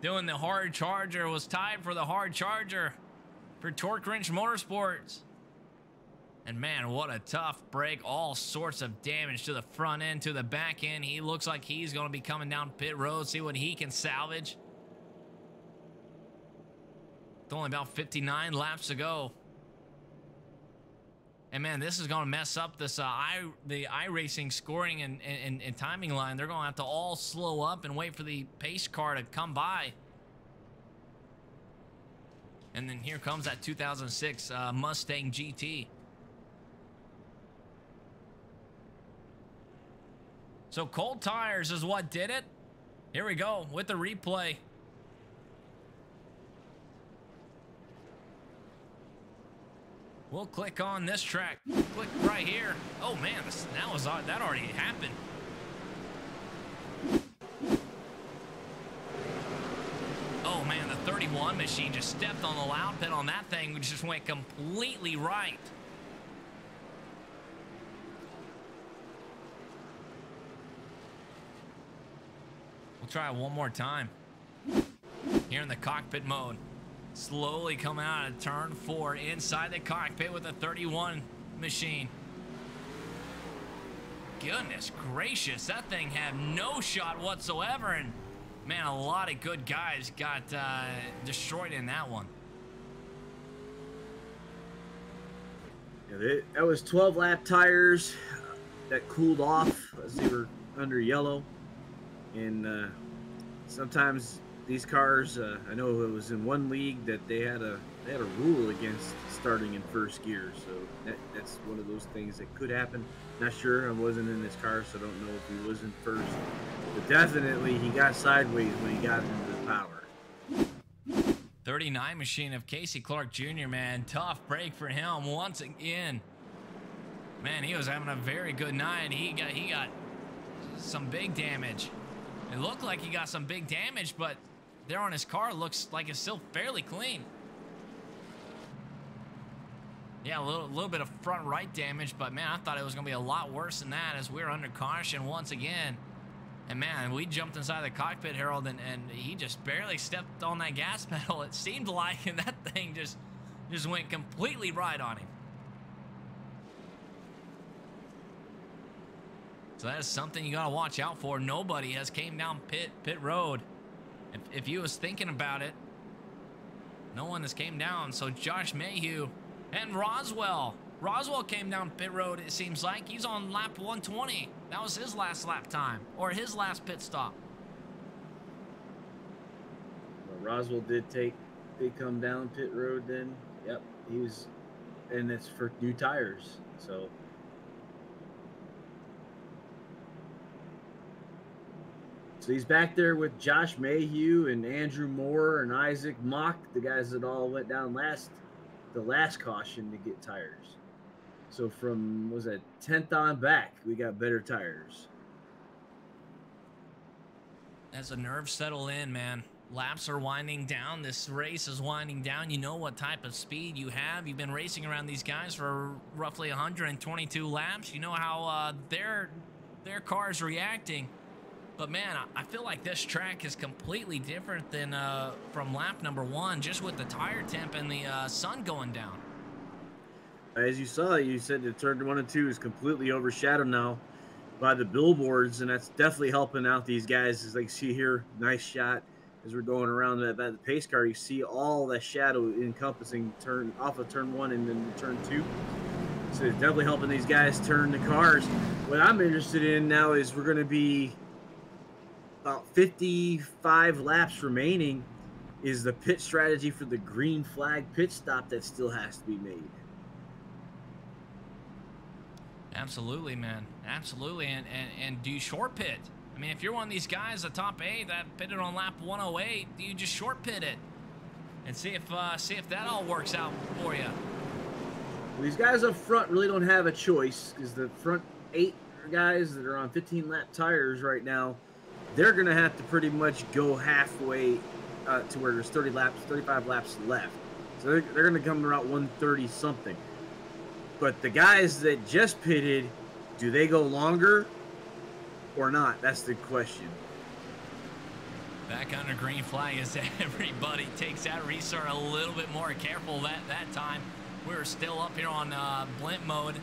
Doing the hard charger, was tied for the hard charger for Torque Wrench Motorsports. And man, what a tough break. All sorts of damage to the front end, to the back end. He looks like he's going to be coming down pit road, see what he can salvage. With only about 59 laps to go. And man, this is going to mess up this the iRacing scoring and timing line. They're going to have to all slow up and wait for the pace car to come by. And then here comes that 2006 Mustang GT. So cold tires is what did it. Here we go with the replay. We'll click on this track. Click right here. Oh man, that already happened. Oh man, the 31 machine just stepped on the loud pit on that thing, which just went completely right. We'll try it one more time. Here in the cockpit mode. Slowly coming out of turn 4 inside the cockpit with a 31 machine. Goodness gracious, that thing had no shot whatsoever, and man, a lot of good guys got destroyed in that one. Yeah, that was 12 lap tires that cooled off as they were under yellow, and sometimes these cars, I know it was in one league that they had a rule against starting in first gear, so that's one of those things that could happen. Not sure, I wasn't in this car, so I don't know if he was in first, but definitely he got sideways when he got into the power. 39 machine of Casey Clark Jr., man, tough break for him once again. Man, he was having a very good night. He got some big damage. It looked like he got some big damage, but there on his car looks like it's still fairly clean. Yeah, a little bit of front right damage, but man, I thought it was going to be a lot worse than that as we were under caution once again. And man, we jumped inside the cockpit, Harold, and he just barely stepped on that gas pedal. It seemed like, and that thing just went completely right on him. So that is something you got to watch out for. Nobody has came down pit road. If you was thinking about it, no one has came down. So Josh Mayhew and Roswell. Roswell came down pit road, it seems like. He's on lap 120. That was his last lap time, or his last pit stop. Well, Roswell did come down pit road then. Yep, he was, and it's for new tires, so. So he's back there with Josh Mayhew and Andrew Moore and Isaac Mock, the guys that all went down the last caution to get tires. So from, was that 10th on back, we got better tires. As the nerves settle in, man, laps are winding down. This race is winding down. You know what type of speed you have. You've been racing around these guys for roughly 122 laps. You know how their car's reacting. But man, I feel like this track is completely different than from lap number 1, just with the tire temp and the sun going down. As you saw, you said that turn 1 and 2 is completely overshadowed now by the billboards, and that's definitely helping out these guys. As like see here, nice shot as we're going around the pace car. You see all that shadow encompassing turn off of turn 1 and then turn 2. So it's definitely helping these guys turn the cars. What I'm interested in now is we're going to be about 55 laps remaining. Is the pit strategy for the green flag pit stop that still has to be made. Absolutely, man. Absolutely. And do you short pit? I mean, if you're one of these guys, the top 8 that pitted on lap 108, do you just short pit it and see if that all works out for you? Well, these guys up front really don't have a choice, because the front 8 guys that are on 15 lap tires right now, they're going to have to pretty much go halfway to where there's 35 laps left. So they're going to come around 130 something. But the guys that just pitted, do they go longer or not? That's the question. Back under green flag as everybody takes that restart a little bit more careful that time. We're still up here on blimp mode,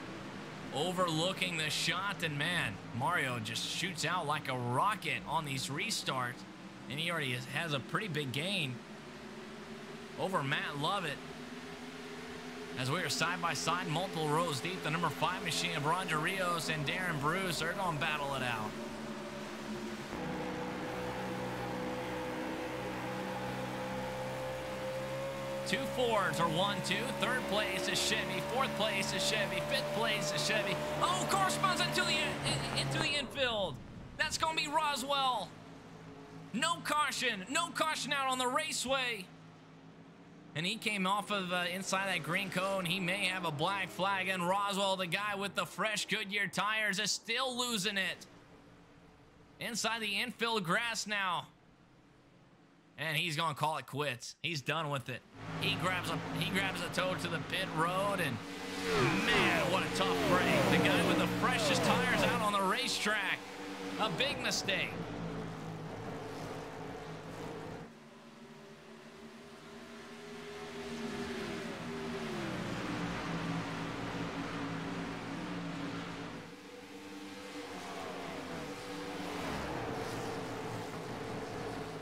overlooking the shot, and man, Mario just shoots out like a rocket on these restarts, and he already has a pretty big gain over Matt Lovett. As we are side by side, multiple rows deep, the number 5 machine of Roger Rios and Darren Bruce are going to battle it out. Two Fords are 1-2. Third place is Chevy. Fourth place is Chevy. Fifth place is Chevy. Oh, car spawns into the infield. That's going to be Roswell. No caution. No caution out on the raceway. And he came off of inside that green cone. He may have a black flag. And Roswell, the guy with the fresh Goodyear tires, is still losing it. Inside the infield grass now. And he's gonna call it quits. He's done with it. He grabs a toe to the pit road, and man, what a tough break. The guy with the freshest tires out on the racetrack. A big mistake.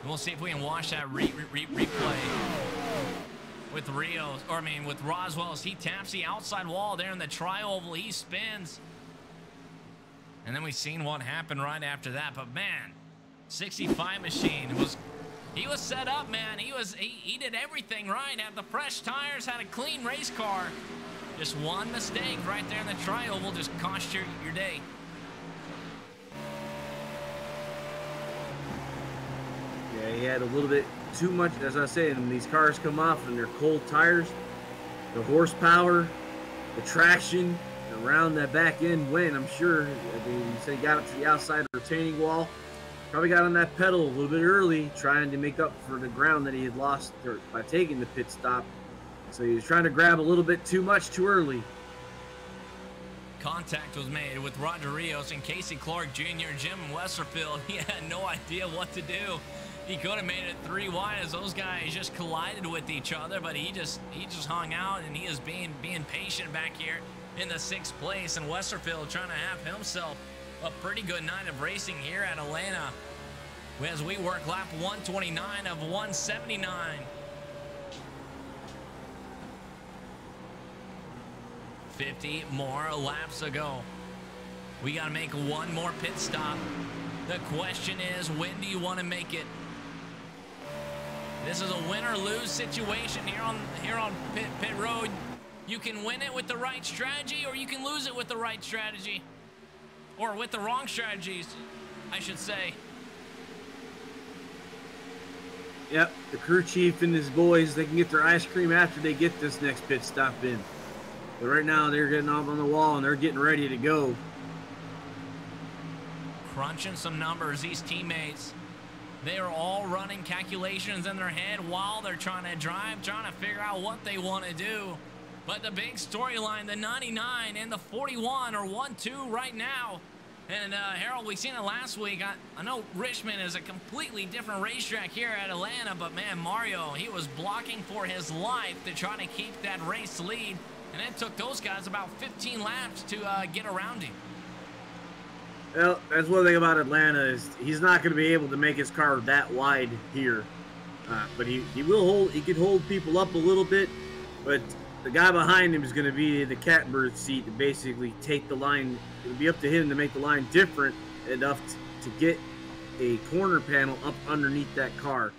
We'll see if we can watch that replay with Rios, or I mean with Roswell, as he taps the outside wall there in the tri-oval. He spins. And then we've seen what happened right after that. But man, 65 machine was set up, man. He did everything right. Had the fresh tires, had a clean race car. Just one mistake right there in the tri-oval just cost your day. Yeah, he had a little bit too much, as I was saying, when these cars come off and they're cold tires, the horsepower, the traction around that back end went, I'm sure. I mean, he said he got up to the outside retaining wall, probably got on that pedal a little bit early, trying to make up for the ground that he had lost by taking the pit stop. So he was trying to grab a little bit too much too early. Contact was made with Roger Rios and Casey Clark Jr. Jim Westerfield. He had no idea what to do. He could have made it 3 wide as those guys just collided with each other, but he just hung out, and he is being patient back here in the 6th place. And Westerfield trying to have himself a pretty good night of racing here at Atlanta as we work lap 129 of 179. $50 more laps to go. We got to make one more pit stop. The question is, when do you want to make it? This is a win or lose situation here on pit road. You can win it with the right strategy, or you can lose it with the right strategy, or with the wrong strategies, I should say. Yep, the crew chief and his boys, they can get their ice cream after they get this next pit stop in. But right now, they're getting off on the wall, and they're getting ready to go. Crunching some numbers, these teammates. They are all running calculations in their head while they're trying to drive, trying to figure out what they want to do. But the big storyline, the 99 and the 41 are 1-2 right now. And Harold, we seen it last week. I know Richmond is a completely different racetrack here at Atlanta, but man, Mario, he was blocking for his life to try to keep that race lead. And it took those guys about 15 laps to get around him. Well, that's one thing about Atlanta is he's not going to be able to make his car that wide here. But he will hold, he could hold people up a little bit, but the guy behind him is going to be the catbird seat to basically take the line. It'll be up to him to make the line different enough to get a corner panel up underneath that car.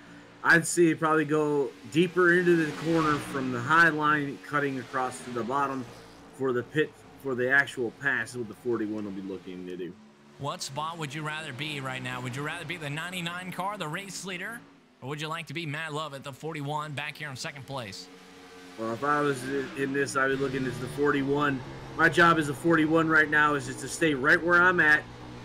I'd say probably go deeper into the corner from the high line, cutting across to the bottom for the pit, for the actual pass, is what the 41 will be looking to do. What spot would you rather be right now? Would you rather be the 99 car, the race leader, or would you like to be Matt Lovett, the 41, back here in 2nd place? Well, if I was in this, I would be looking at the 41. My job as a 41 right now is just to stay right where I'm at,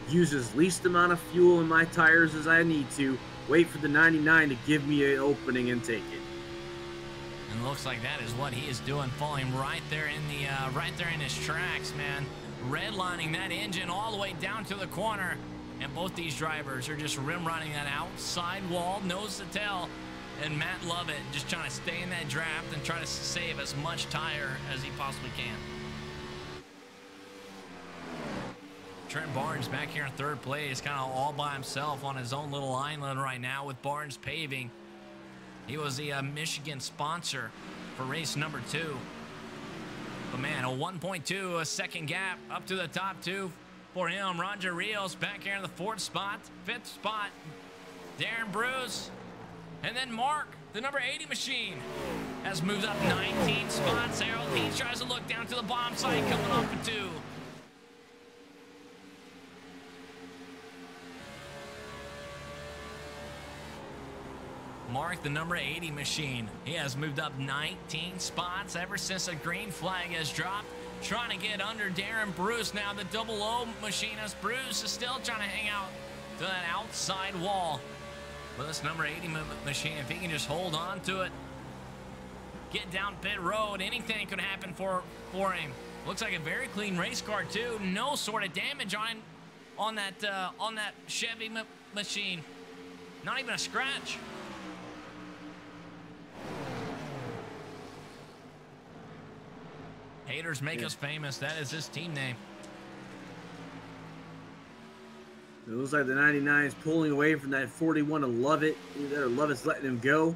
use as least amount of fuel in my tires as I need to, wait for the 99 to give me an opening and take it. And it looks like that is what he is doing, falling right there in the right there in his tracks, man. Redlining that engine all the way down to the corner. And both these drivers are just rim running that outside wall, nose to tail. And Matt Lovett just trying to stay in that draft and try to save as much tire as he possibly can. Trent Barnes back here in third place, kind of all by himself on his own little island right now with Barnes Paving. He was the Michigan sponsor for race number 2. But man, a 1.2 a second gap up to the top 2 for him. Roger Rios back here in the 4th spot. 5th spot, Darren Bruce. And then Mark, the number 80 machine, has moved up 19 spots. Harold He tries to look down to the bottom side, coming off for 2. Mark, the number 80 machine, he has moved up 19 spots ever since the green flag has dropped. Trying to get under Darren Bruce now, the double O machinist. Bruce is still trying to hang out to that outside wall. But this number 80 machine, if he can just hold on to it, get down pit road, anything could happen for him. Looks like a very clean race car too. No sort of damage on that Chevy machine. Not even a scratch. Haters make us famous. That is his team name. It looks like the 99 is pulling away from that 41 to Lovett. Either Lovett's letting him go.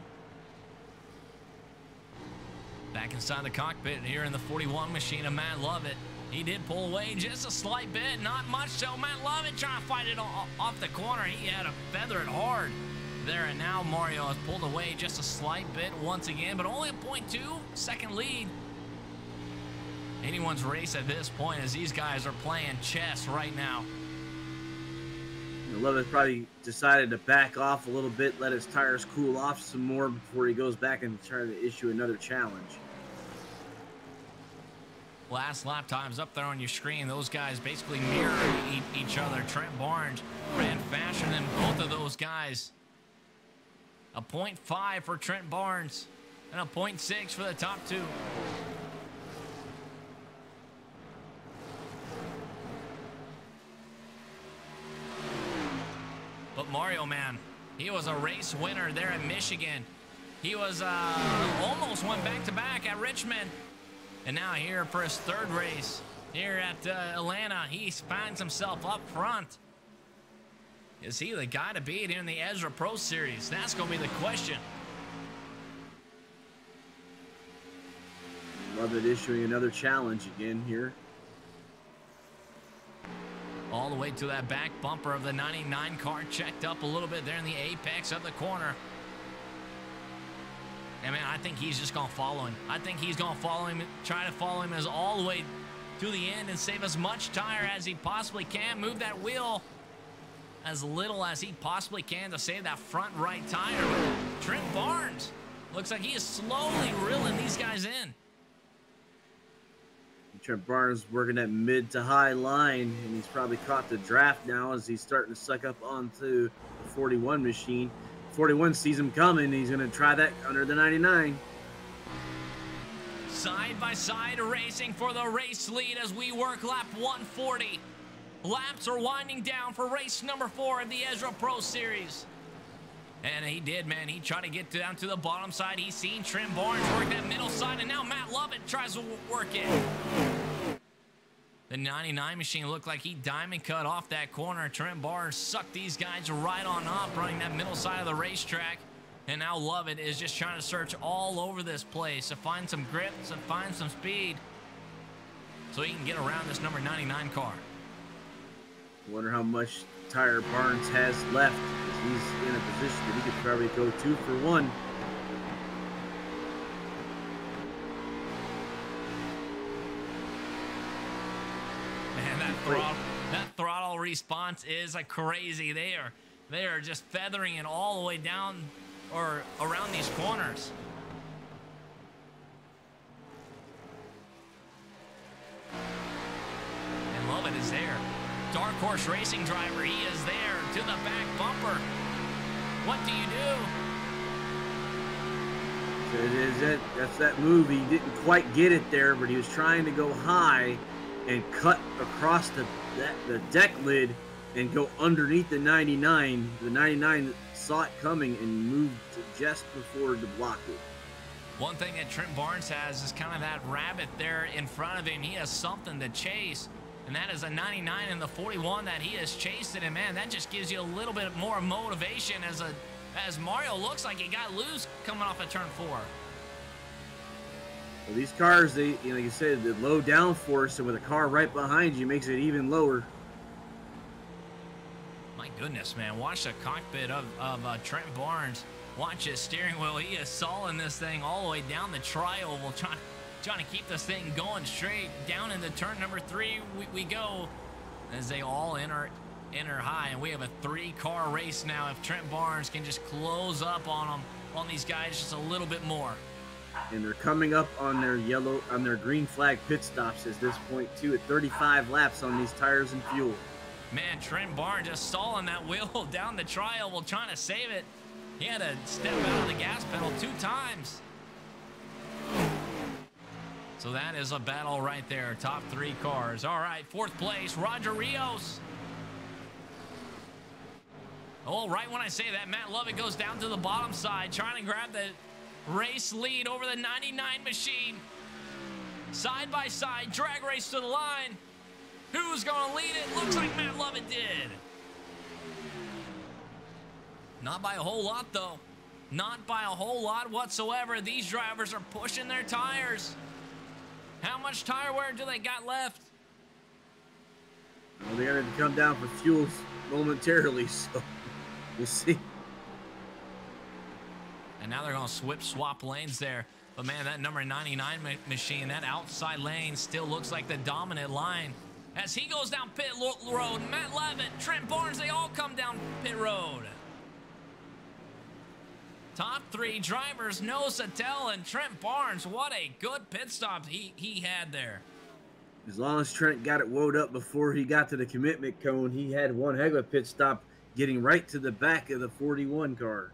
Back inside the cockpit here in the 41 machine of Matt Lovett. He did pull away just a slight bit, not much so. Matt Lovett trying to fight it off the corner. He had to feather it hard there, and now Mario has pulled away just a slight bit once again, but only a 0.2 second lead. Anyone's race at this point, as these guys are playing chess right now. Lovett probably decided to back off a little bit, let his tires cool off some more before he goes back and try to issue another challenge. Last lap times up there on your screen. Those guys basically mirror each other. Trent Barnes ran faster than both of those guys. A 0.5 for Trent Barnes and a 0.6 for the top 2. But Mario, man, he was a race winner there at Michigan. He was almost went back-to-back at Richmond. And now here for his 3rd race here at Atlanta, he finds himself up front. Is he the guy to beat in the ERSA Pro Series? That's going to be the question. Lovett issuing another challenge again here. All the way to that back bumper of the 99 car, checked up a little bit there in the apex of the corner. And man, I think he's just going to follow him. I think he's going to follow him, try to follow him as all the way to the end and save as much tire as he possibly can. Move that wheel as little as he possibly can to save that front right tire. Trent Barnes looks like he is slowly reeling these guys in. Trent Barnes working that mid to high line, and he's probably caught the draft now as he's starting to suck up onto the 41 machine. 41 sees him coming. He's going to try that under the 99. Side by side racing for the race lead as we work lap 140. Laps are winding down for race number 4 of the ERSA Pro Series. And he did, man. He tried to get down to the bottom side. He's seen Trent Barnes work that middle side, and now Matt Lovett tries to work it. The 99 machine looked like he diamond cut off that corner. Trent Barnes sucked these guys right on up, running that middle side of the racetrack. And now Lovett is just trying to search all over this place to find some grip, to find some speed, so he can get around this number 99 car. Wonder how much tire Barnes has left. He's in a position that he could probably go 2 for 1. Man, that throttle response is like crazy. They are just feathering it all the way down or around these corners. And Lovett is there. Dark Horse Racing driver, he is there to the back bumper. What do you do? That's that move. He didn't quite get it there, but he was trying to go high and cut across the deck lid and go underneath the 99. The 99 saw it coming and moved just before to block it. One thing that Trent Barnes has is kind of that rabbit there in front of him. He has something to chase, and that is a 99 and the 41 that he has chased it. And man, that just gives you a little bit more motivation as Mario looks like he got loose coming off of turn 4. Well, these cars, they, like you said, the low downforce, and with a car right behind you makes it even lower. My goodness, man. Watch the cockpit of Trent Barnes. Watch his steering wheel. He is sawing this thing all the way down the tri-oval, trying to keep this thing going straight. Down into turn number 3 we go as they all enter high. And we have a 3-car race now. If Trent Barnes can just close up on these guys just a little bit more. And they're coming up on their green flag pit stops at this point too, at 35 laps on these tires and fuel. Man, Trent Barnes just stalling that wheel down the tri-oval, trying to save it. He had to step out of the gas pedal 2 times. So that is a battle right there. Top 3 cars. All right, 4th place, Roger Rios. Oh, right when I say that, Matt Lovett goes down to the bottom side, trying to grab the race lead over the 99 machine. Side by side, drag race to the line. Who's going to lead it? Looks like Matt Lovett did. Not by a whole lot, though. Not by a whole lot whatsoever. These drivers are pushing their tires. How much tire wear do they got left? Well, they're going to come down for fuels momentarily, so we'll see. And now they're going to swap lanes there. But, man, that number 99 machine, that outside lane still looks like the dominant line. As he goes down pit road, Matt Lovett, Trent Barnes, they all come down pit road. Top 3 drivers, Noah Sattel and Trent Barnes. What a good pit stop he had there. As long as Trent got it woed up before he got to the commitment cone, he had one heck of a pit stop getting right to the back of the 41 car.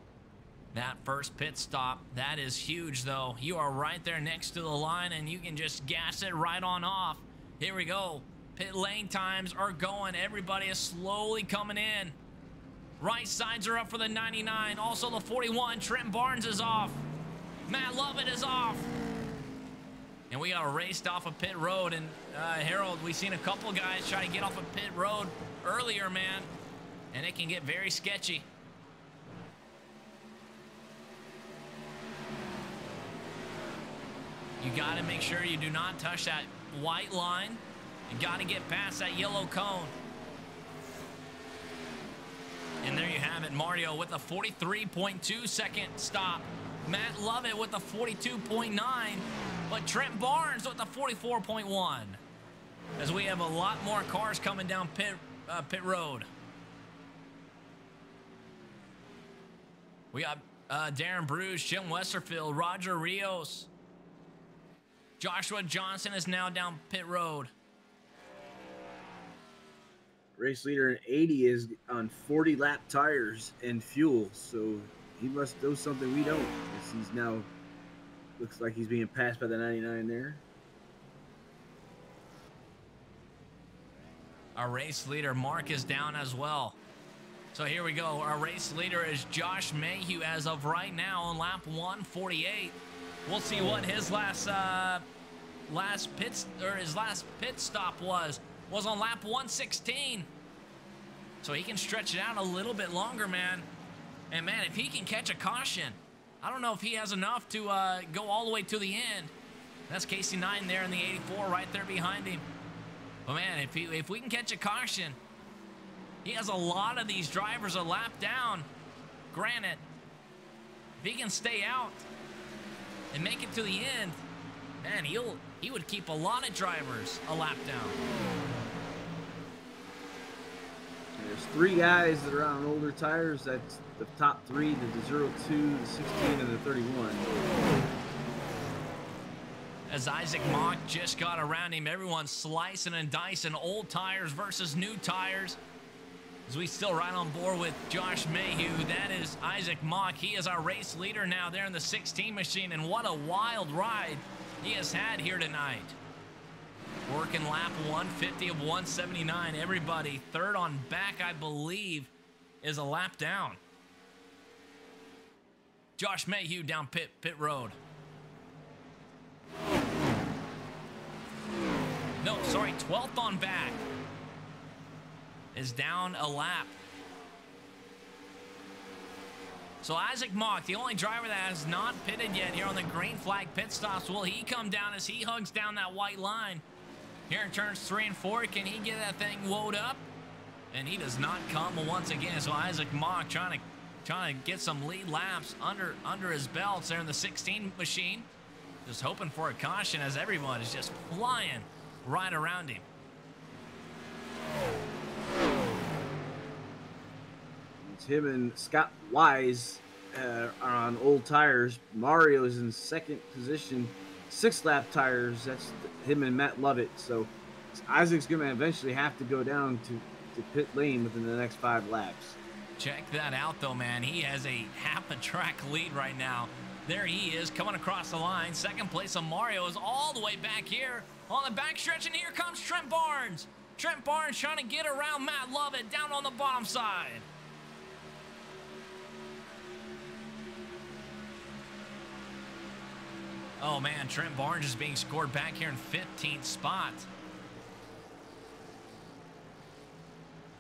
That first pit stop, that is huge, though. You are right there next to the line, and you can just gas it right on off. Here we go. Pit lane times are going. Everybody is slowly coming in. Right sides are up for the 99. Also the 41. Trent Barnes is off. Matt Lovett is off. And we got raced off of pit road. And Harold, we've seen a couple guys try to get off of pit road earlier, man. And it can get very sketchy. You got to make sure you do not touch that white line. You got to get past that yellow cone. And there you have it, Mario with a 43.2 second stop. Matt Lovett with a 42.9, but Trent Barnes with a 44.1. As we have a lot more cars coming down pit road. We got Darren Bruce, Jim Westerfield, Roger Rios. Joshua Johnson is now down pit road. Race leader in 80 is on 40 lap tires and fuel, so he must know something we don't. As he's now looks like he's being passed by the 99 there. Our race leader Mark is down as well. So here we go. Our race leader is Josh Mayhew as of right now on lap 148. We'll see what his last pit stop was on lap 116. So he can stretch it out a little bit longer, man. And man, if he can catch a caution, I don't know if he has enough to go all the way to the end. That's KC9 there in the 84 right there behind him. But man, if we can catch a caution, he has a lot of these drivers a lap down. Granted, if he can stay out and make it to the end, man, he would keep a lot of drivers a lap down. There's 3 guys that are on older tires. That's the top 3, the 02, the 16, and the 31. As Isaac Mock just got around him, everyone's slicing and dicing old tires versus new tires. As we still ride on board with Josh Mayhew, that is Isaac Mock. He is our race leader now there in the 16 machine, and what a wild ride he has had here tonight. Working lap 150 of 179. Everybody third on back, I believe, is a lap down. Josh Mayhew down pit road. No, sorry, 12th on back is down a lap. So Isaac Mock, the only driver that has not pitted yet here on the green flag pit stops, will he come down as he hugs down that white line? Here in turns 3 and 4, can he get that thing woed up? And he does not come once again. So Isaac Mock trying to get some lead laps under his belts there in the 16 machine. Just hoping for a caution as everyone is just flying right around him. It's him and Scott Wise are on old tires. Mario's in second position, 6-lap tires. That's him and Matt Lovett. So Isaac's going to eventually have to go down to pit lane within the next 5 laps. Check that out, though, man. He has a half a track lead right now. There he is coming across the line. Second place of Mario is all the way back here on the backstretch, and here comes Trent Barnes. Trent Barnes trying to get around Matt Lovett down on the bottom side. Oh, man, Trent Barnes is being scored back here in 15th spot.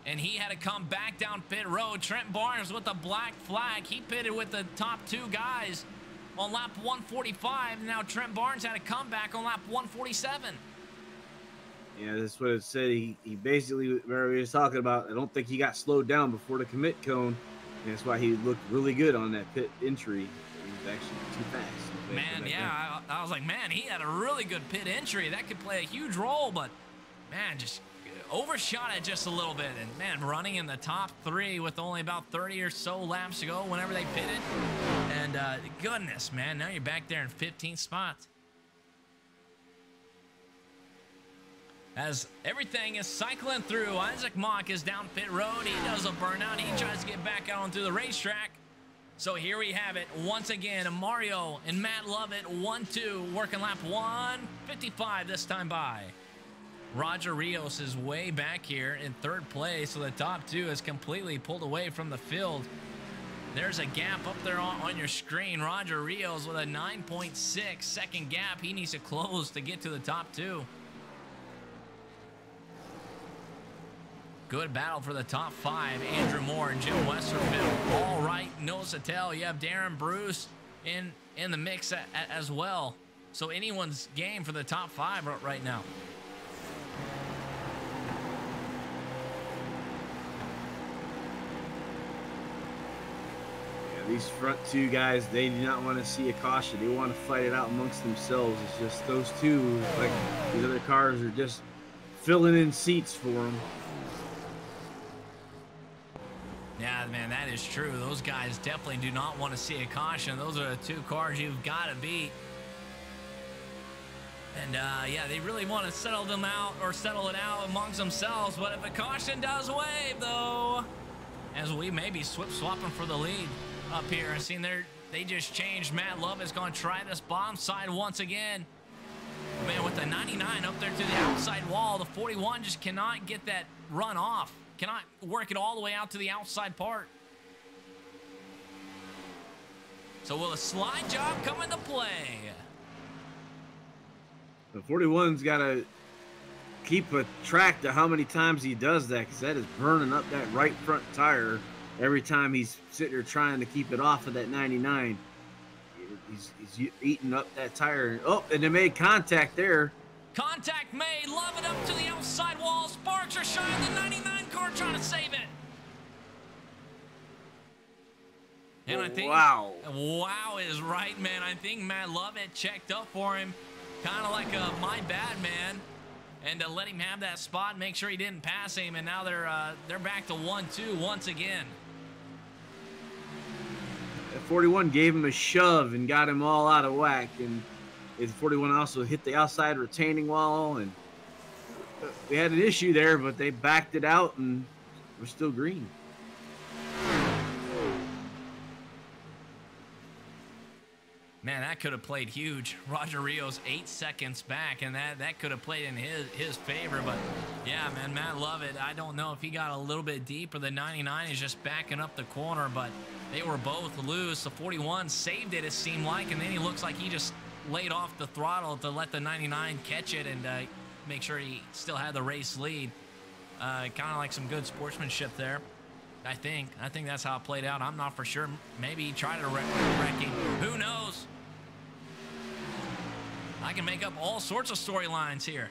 And he had to come back down pit road. Trent Barnes with the black flag. He pitted with the top 2 guys on lap 145. Now Trent Barnes had to come back on lap 147. Yeah, that's what it said. He basically, where he was talking about, I don't think he got slowed down before the commit cone. And that's why he looked really good on that pit entry. He was actually too fast. Man, yeah, I was like, man, he had a really good pit entry. That could play a huge role, but, man, just overshot it just a little bit. And, man, running in the top 3 with only about 30 or so laps to go whenever they pitted. And, goodness, man, now you're back there in 15th spot. As everything is cycling through, Isaac Mock is down pit road. He does a burnout. He tries to get back out onto the racetrack. So here we have it once again. Mario and Matt Lovett 1-2, working lap 155 this time by. Roger Rios is way back here in 3rd place, so the top 2 is completely pulled away from the field. There's a gap up there on your screen. Roger Rios with a 9.6 second gap. He needs to close to get to the top 2. Good battle for the top 5. Andrew Moore and Jim Westerfield. All right, Noah Sattel. You have Darren Bruce in the mix as well. So anyone's game for the top 5 right now. Yeah, these front 2 guys, they do not want to see a caution. They want to fight it out amongst themselves. It's just those 2, like these other cars are just filling in seats for them. Yeah, man, that is true. Those guys definitely do not want to see a caution. Those are the 2 cars you've got to beat. And, yeah, they really want to settle them out or settle it out amongst themselves. But if a caution does wave, though, as we may be swapping for the lead up here. I seen they just changed. Matt Lovett's going to try this bottom side once again. Man, with the 99 up there to the outside wall, the 41 just cannot get that run off. Cannot work it all the way out to the outside part. So will a slide job come into play? The 41's got to keep a track to how many times he does that, because that is burning up that right front tire every time he's sitting there trying to keep it off of that 99. He's eating up that tire. Oh, and they made contact there. Contact made. Love it up to the outside wall. Sparks are shining. The 99 car trying to save it. And I think wow is right, man. I think Matt Lovett checked up for him, kind of like a my bad man, and to let him have that spot, make sure he didn't pass him. And now they're back to 1-2 once again. That 41 gave him a shove and got him all out of whack, and the 41 also hit the outside retaining wall, and we had an issue there, but they backed it out, and we're still green. Man, that could have played huge. Roger Rios 8 seconds back, and that could have played in his favor. But yeah, man, Matt Lovett, I don't know if he got a little bit deeper. The 99 is just backing up the corner, but they were both loose. The 41 saved it seemed like, and then he looks like he just laid off the throttle to let the 99 catch it and make sure he still had the race lead. Kind of like some good sportsmanship there. I think that's how it played out. I'm not for sure. Maybe he tried to wreck him. Who knows? I can make up all sorts of storylines here.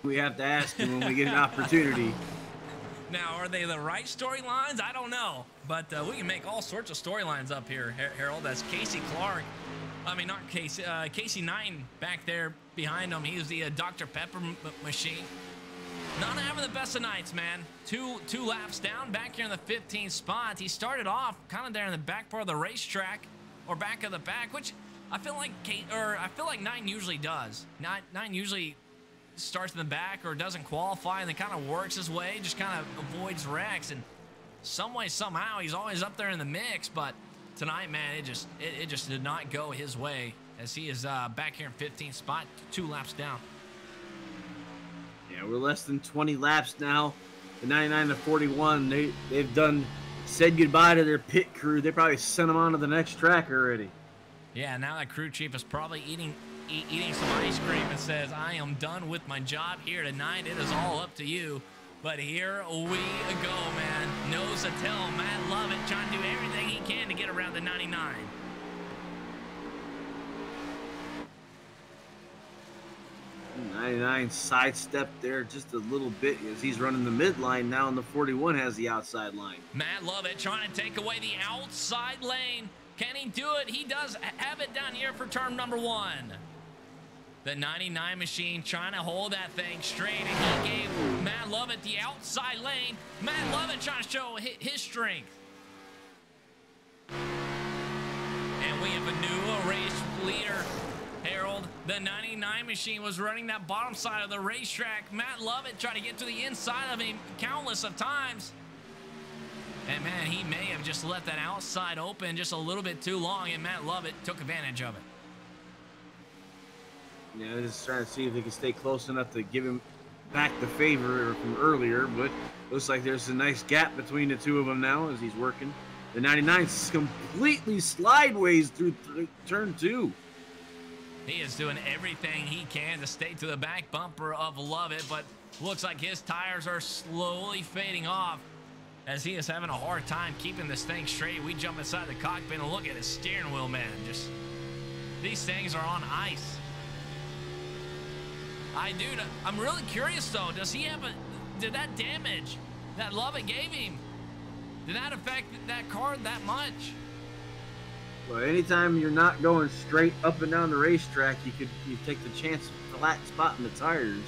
We have to ask him when we get an opportunity. Now, are they the right storylines? I don't know. But we can make all sorts of storylines up here, Harold. That's Casey Clark. I mean, not Casey. Casey Knighton back there behind him. He was the Dr. Pepper machine. Not having the best of nights, man. Two laps down back here in the 15th spot. He started off kind of there in the back part of the racetrack, or back of the pack, which I feel like Knighton usually does. Knighton usually starts in the back or doesn't qualify and then kind of works his way, just kind of avoids wrecks, and some way, somehow, he's always up there in the mix. But tonight, man, it just did not go his way as he is back here in 15th spot, 2 laps down. Yeah, we're less than 20 laps now. The 99 to 41, they've said goodbye to their pit crew. They probably sent them on to the next track already. Yeah, now that crew chief is probably eating some ice cream and says, I am done with my job here tonight. It is all up to you. But here we go, man. Nose to tail, Matt Lovett trying to do everything he can to get around the 99. '99 sidestep there just a little bit as he's running the midline now, and the 41 has the outside line. Matt Lovett trying to take away the outside lane. Can he do it? He does have it down here for turn number 1. The 99 machine trying to hold that thing straight, and he gave Matt Lovett the outside lane. Matt Lovett trying to show his strength. And we have a new race leader, Harold. The 99 machine was running that bottom side of the racetrack. Matt Lovett trying to get to the inside of him countless of times. And, man, he may have just let that outside open just a little bit too long, and Matt Lovett took advantage of it. Yeah, just trying to see if they can stay close enough to give him back the favor from earlier, but looks like there's a nice gap between the two of them now as he's working. The 99's completely slideways through turn 2. He is doing everything he can to stay to the back bumper of Lovett, but looks like his tires are slowly fading off as he is having a hard time keeping this thing straight. We jump inside the cockpit and look at his steering wheel, man. Just, these things are on ice. I'm really curious though. Does he have did that damage that Lovett gave him, did that affect that car that much? Well, anytime you're not going straight up and down the racetrack, you take the chance of flat spotting the tires,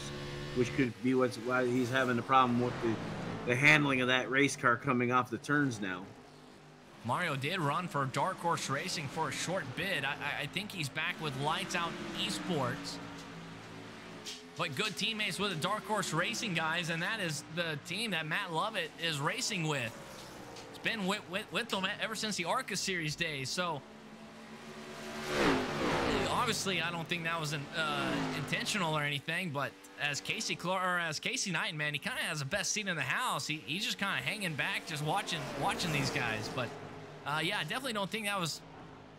which could be why he's having a problem with the handling of that race car coming off the turns now. Mario did run for Dark Horse Racing for a short bit. I think he's back with Lights Out Esports. But good teammates with the Dark Horse Racing guys, and that is the team that Matt Lovett is racing with. It's been with them ever since the ARCA Series days. So obviously, I don't think that was intentional or anything. But as Casey Knighton, man, he kind of has the best seat in the house. He's just kind of hanging back, just watching these guys. But yeah, I definitely don't think that was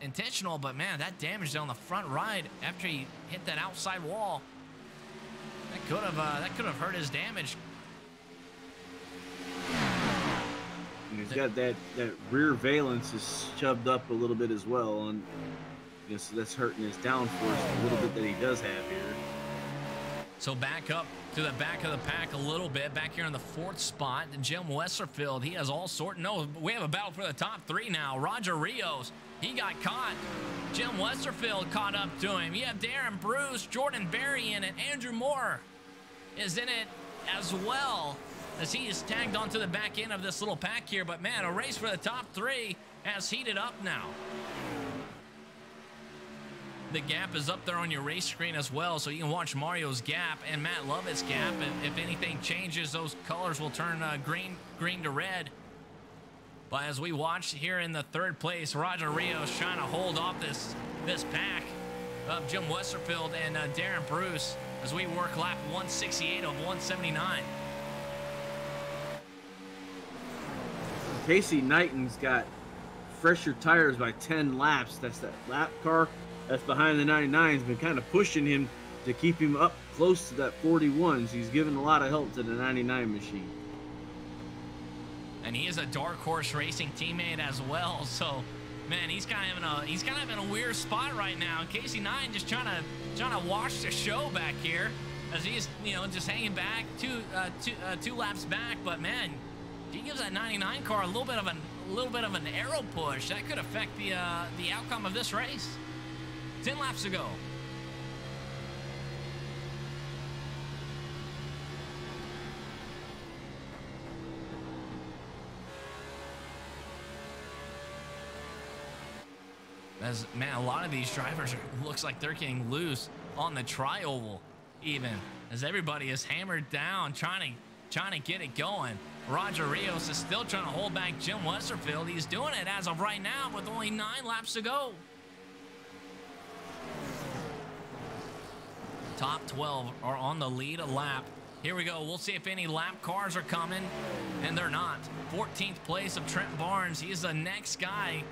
intentional. But man, that damage on the front right after he hit that outside wall. That could have hurt his damage. And he's got that rear valence is shoved up a little bit as well, and so that's hurting his downforce a little bit that he does have here. So back up to the back of the pack a little bit, back here in the 4th spot, Jim Westerfield. He has all sorts. No, we have a battle for the top 3 now. Roger Rios, he got caught. Jim Westerfield caught up to him. You have Darren Bruce, Jordan Berry in it. Andrew Moore is in it as well, as he is tagged onto the back end of this little pack here. But man, a race for the top 3 has heated up now. The gap is up there on your race screen as well, so you can watch Mario's gap and Matt Lovett's gap. And if anything changes, those colors will turn green to red. But as we watch here in the third place, Roger Rios trying to hold off this pack of Jim Westerfield and Darren Bruce as we work lap 168 of 179. Casey Knighton's got fresher tires by 10 laps. That's that lap car that's behind the 99's been kind of pushing him to keep him up close to that 41. So he's giving a lot of help to the 99 machine. And he is a Dark Horse Racing teammate as well. So, man, he's kind of in a weird spot right now. Casey Knighton just trying to watch the show back here as he's just hanging back two laps back. But man, he gives that 99 car a little bit of an arrow push that could affect the outcome of this race. 10 laps to go. As man, a lot of these drivers looks like they're getting loose on the tri-oval, even as everybody is hammered down, trying to get it going. Roger Rios is still trying to hold back Jim Westerfield. He's doing it as of right now with only 9 laps to go. Top 12 are on the lead a lap. Here we go. We'll see if any lap cars are coming, and they're not. 14th place of Trent Barnes. He's the next guy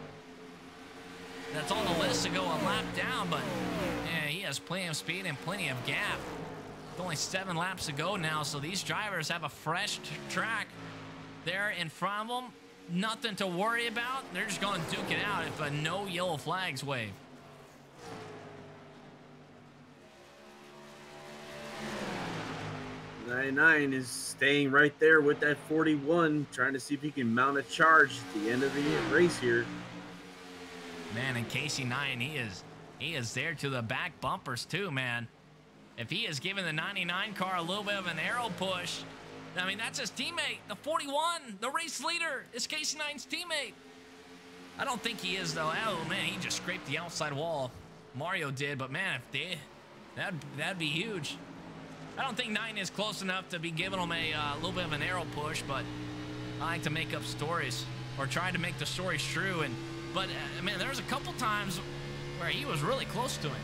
that's on the list to go a lap down, but yeah, he has plenty of speed and plenty of gap. With only 7 laps to go now, so these drivers have a fresh track there in front of them. Nothing to worry about. They're just going to duke it out if no yellow flags wave. '99 is staying right there with that 41, trying to see if he can mount a charge at the end of the race here. Man, and Casey Knighton, he is there to the back bumpers too, man. If he is giving the 99 car a little bit of an arrow push, I mean, that's his teammate. The 41, the race leader, is Casey Knighton's teammate. I don't think he is, though. Oh, man, he just scraped the outside wall. Mario did, but, man, if that'd be huge. I don't think Knighton is close enough to be giving him a little bit of an arrow push, but I like to make up stories or try to make the stories true. But, man, there's a couple times where he was really close to him.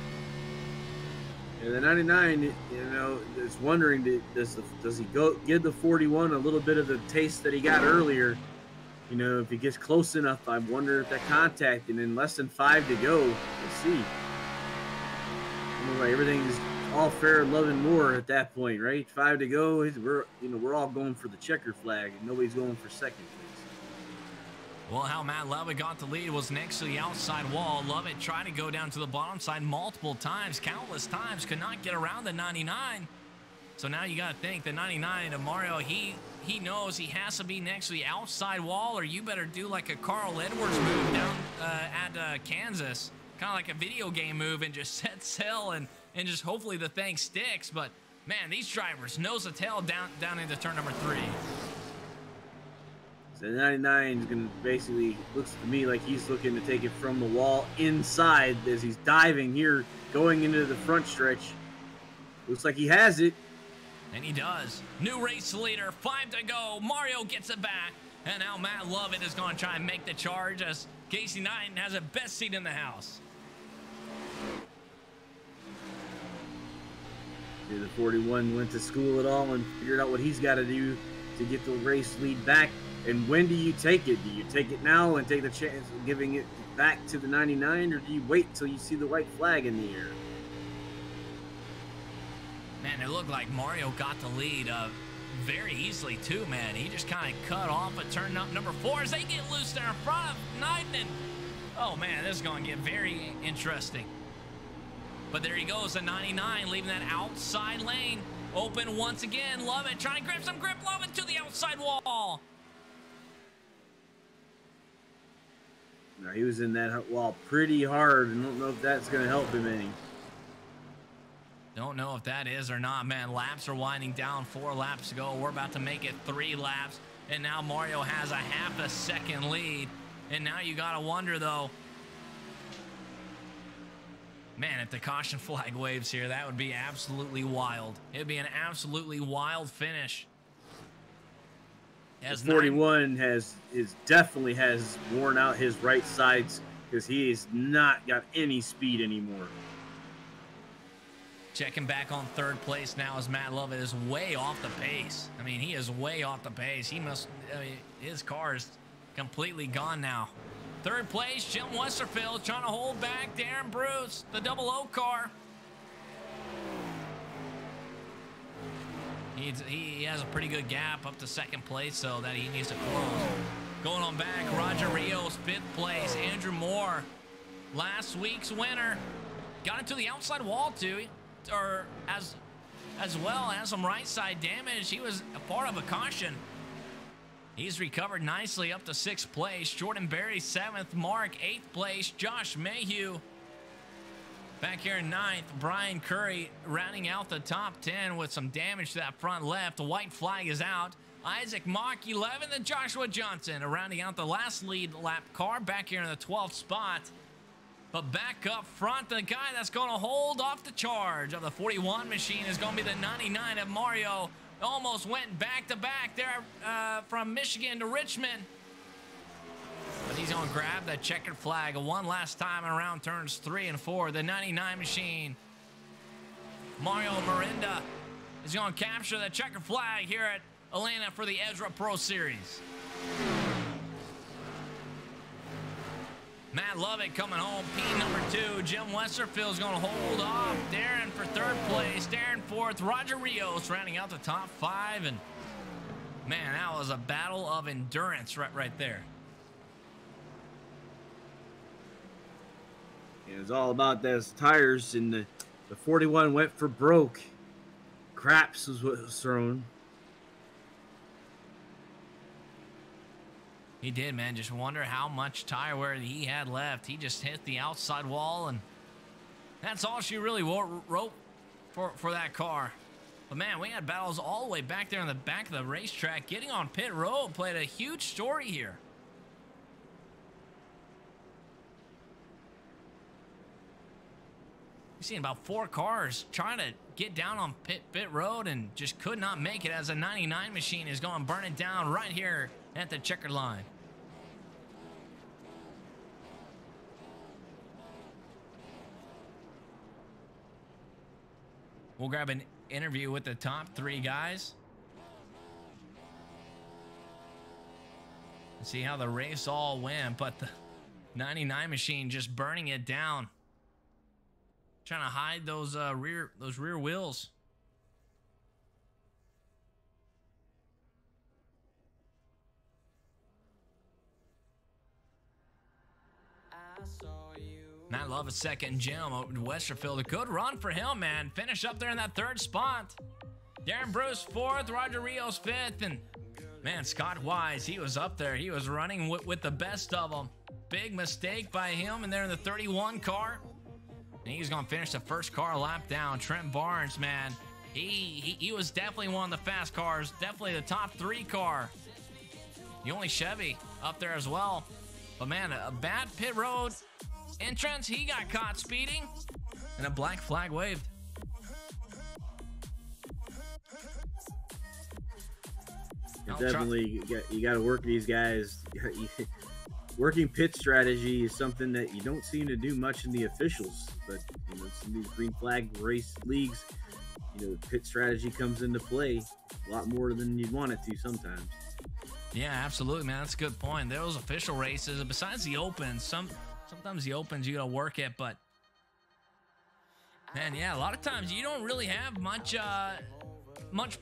Yeah, the 99, is wondering, does he give the 41 a little bit of the taste that he got earlier? If he gets close enough, I wonder if that contact, and in less than 5 to go, we'll see. Everything is all fair and love and more at that point, right? 5 to go, we're all going for the checker flag, and nobody's going for second place. Well, how Matt Lovett got the lead was next to the outside wall. Lovett tried to go down to the bottom side multiple times, countless times, could not get around the 99. So now you got to think the 99 of Mario, he knows he has to be next to the outside wall, or you better do like a Carl Edwards move down at Kansas, kind of like a video game move, and just set sail and just hopefully the thing sticks. But man, these drivers nose to tail down into turn number 3. So 99 is going to basically, looks to me like he's looking to take it from the wall inside as he's diving here, going into the front stretch. Looks like he has it. And he does. New race leader, 5 to go. Mario gets it back. And now Matt Lovett is going to try and make the charge as Casey Knighton has a best seat in the house. Yeah, the 41 went to school at all and figured out what he's got to do to get the race lead back. And when do you take it? Do you take it now and take the chance of giving it back to the 99, or do you wait till you see the white flag in the air? Man, it looked like Mario got the lead very easily too, man. He just kind of cut off at turn number 4 as they get loose there in front of Knighton. And, oh, man, this is going to get very interesting. But there he goes, the 99, leaving that outside lane open once again. Lovett trying to grab some grip. Lovett to the outside wall. No, he was in that wall pretty hard, and don't know if that's going to help him any. Don't know if that is or not, man. Laps are winding down. 4 laps to go. We're about to make it 3 laps, and now Mario has a half a second lead. And now you got to wonder, though, man, if the caution flag waves here, that would be absolutely wild. It would be an absolutely wild finish. Has 41 definitely has worn out his right sides because he has not got any speed anymore. Checking back on third place now as Matt Lovett is way off the pace. I mean, he is way off the pace. His car is completely gone now. Third place, Jim Westerfield trying to hold back Darren Bruce, the 00 car. He has a pretty good gap up to second place, so that he needs to close. Going on back, Roger Rios, 5th place. Andrew Moore, last week's winner. Got into the outside wall, too. Or as well as some right side damage. He was a part of a caution. He's recovered nicely up to 6th place. Jordan Berry 7th. Mark 8th place. Josh Mayhew back here in 9th. Brian Curry rounding out the top 10 with some damage to that front left. The white flag is out. Isaac Mock 11th and Joshua Johnson rounding out the last lead lap car back here in the 12th spot. But back up front, the guy that's going to hold off the charge of the 41 machine is going to be the 99 of Mario. Almost went back-to-back there from Michigan to Richmond. But he's going to grab that checkered flag one last time around turns 3 and 4. The 99 machine. Mario Mirinda is going to capture the checkered flag here at Atlanta for the Ezra Pro Series. Matt Lovett coming home, P number 2. Jim Westerfield is going to hold off. Darren for 3rd place. Darren 4th. Roger Rios rounding out the top 5. And, man, that was a battle of endurance right there. It was all about those tires, and the 41 went for broke. Craps was what was thrown. He did, man. Just wonder how much tire wear he had left. He just hit the outside wall, and that's all she really wrote for that car. But, man, we had battles all the way back there in the back of the racetrack. Getting on pit road played a huge story here. We've seen about 4 cars trying to get down on pit road and just could not make it as a 99 machine is going to burn it down right here at the checkered line. We'll grab an interview with the top 3 guys and see how the race all went, but the 99 machine just burning it down, trying to hide those rear wheels. Matt Love a second, Jim Westerfield. A good run for him, man. Finish up there in that 3rd spot. Darren Bruce 4th, Roger Rios 5th, and man, Scott Wise, he was up there. He was running with the best of them. Big mistake by him, and they're in the 31 car. And he's gonna finish the first car lap down. Trent Barnes, man, he was definitely one of the fast cars. Definitely the top 3 car. The only Chevy up there as well. But man, a bad pit road entrance. He got caught speeding, and a black flag waved. Definitely, you got to work these guys. Working pit strategy is something that you don't seem to do much in the officials, but you know, some of these green flag race leagues, you know, pit strategy comes into play a lot more than you'd want it to sometimes. Yeah, absolutely, man. That's a good point. Those official races, besides the opens, sometimes the opens you gotta work it, but man, yeah, a lot of times you don't really have much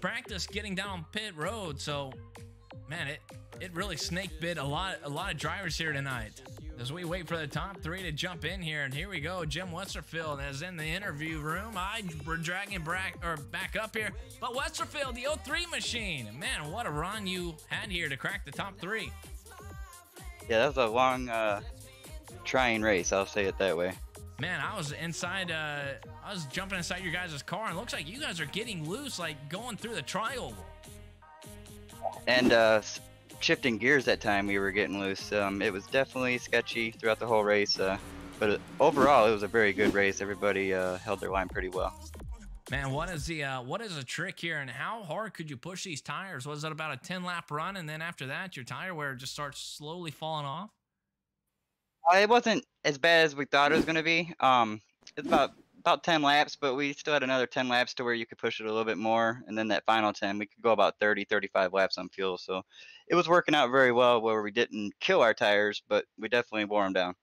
practice getting down on pit road. So, man, it really snake bit a lot of drivers here tonight. As we wait for the top 3 to jump in here, and here we go. Jim Westerfield is in the interview room. We're dragging back up here, but Westerfield, the 03 machine, man, what a run you had here to crack the top 3. Yeah, that was a long, trying race. I'll say it that way. Man, I was inside. I was jumping inside your guys' car, and it looks like you guys are getting loose, like going through the trial. And shifting gears that time, we were getting loose. It was definitely sketchy throughout the whole race, but overall, it was a very good race. Everybody held their line pretty well. Man, what is a trick here, and how hard could you push these tires? Was it about a 10-lap run, and then after that, your tire wear just starts slowly falling off? It wasn't as bad as we thought it was gonna be. It's about 10 laps, but we still had another 10 laps to where you could push it a little bit more, and then that final 10, we could go about 30, 35 laps on fuel. So it was working out very well where we didn't kill our tires, but we definitely wore them down.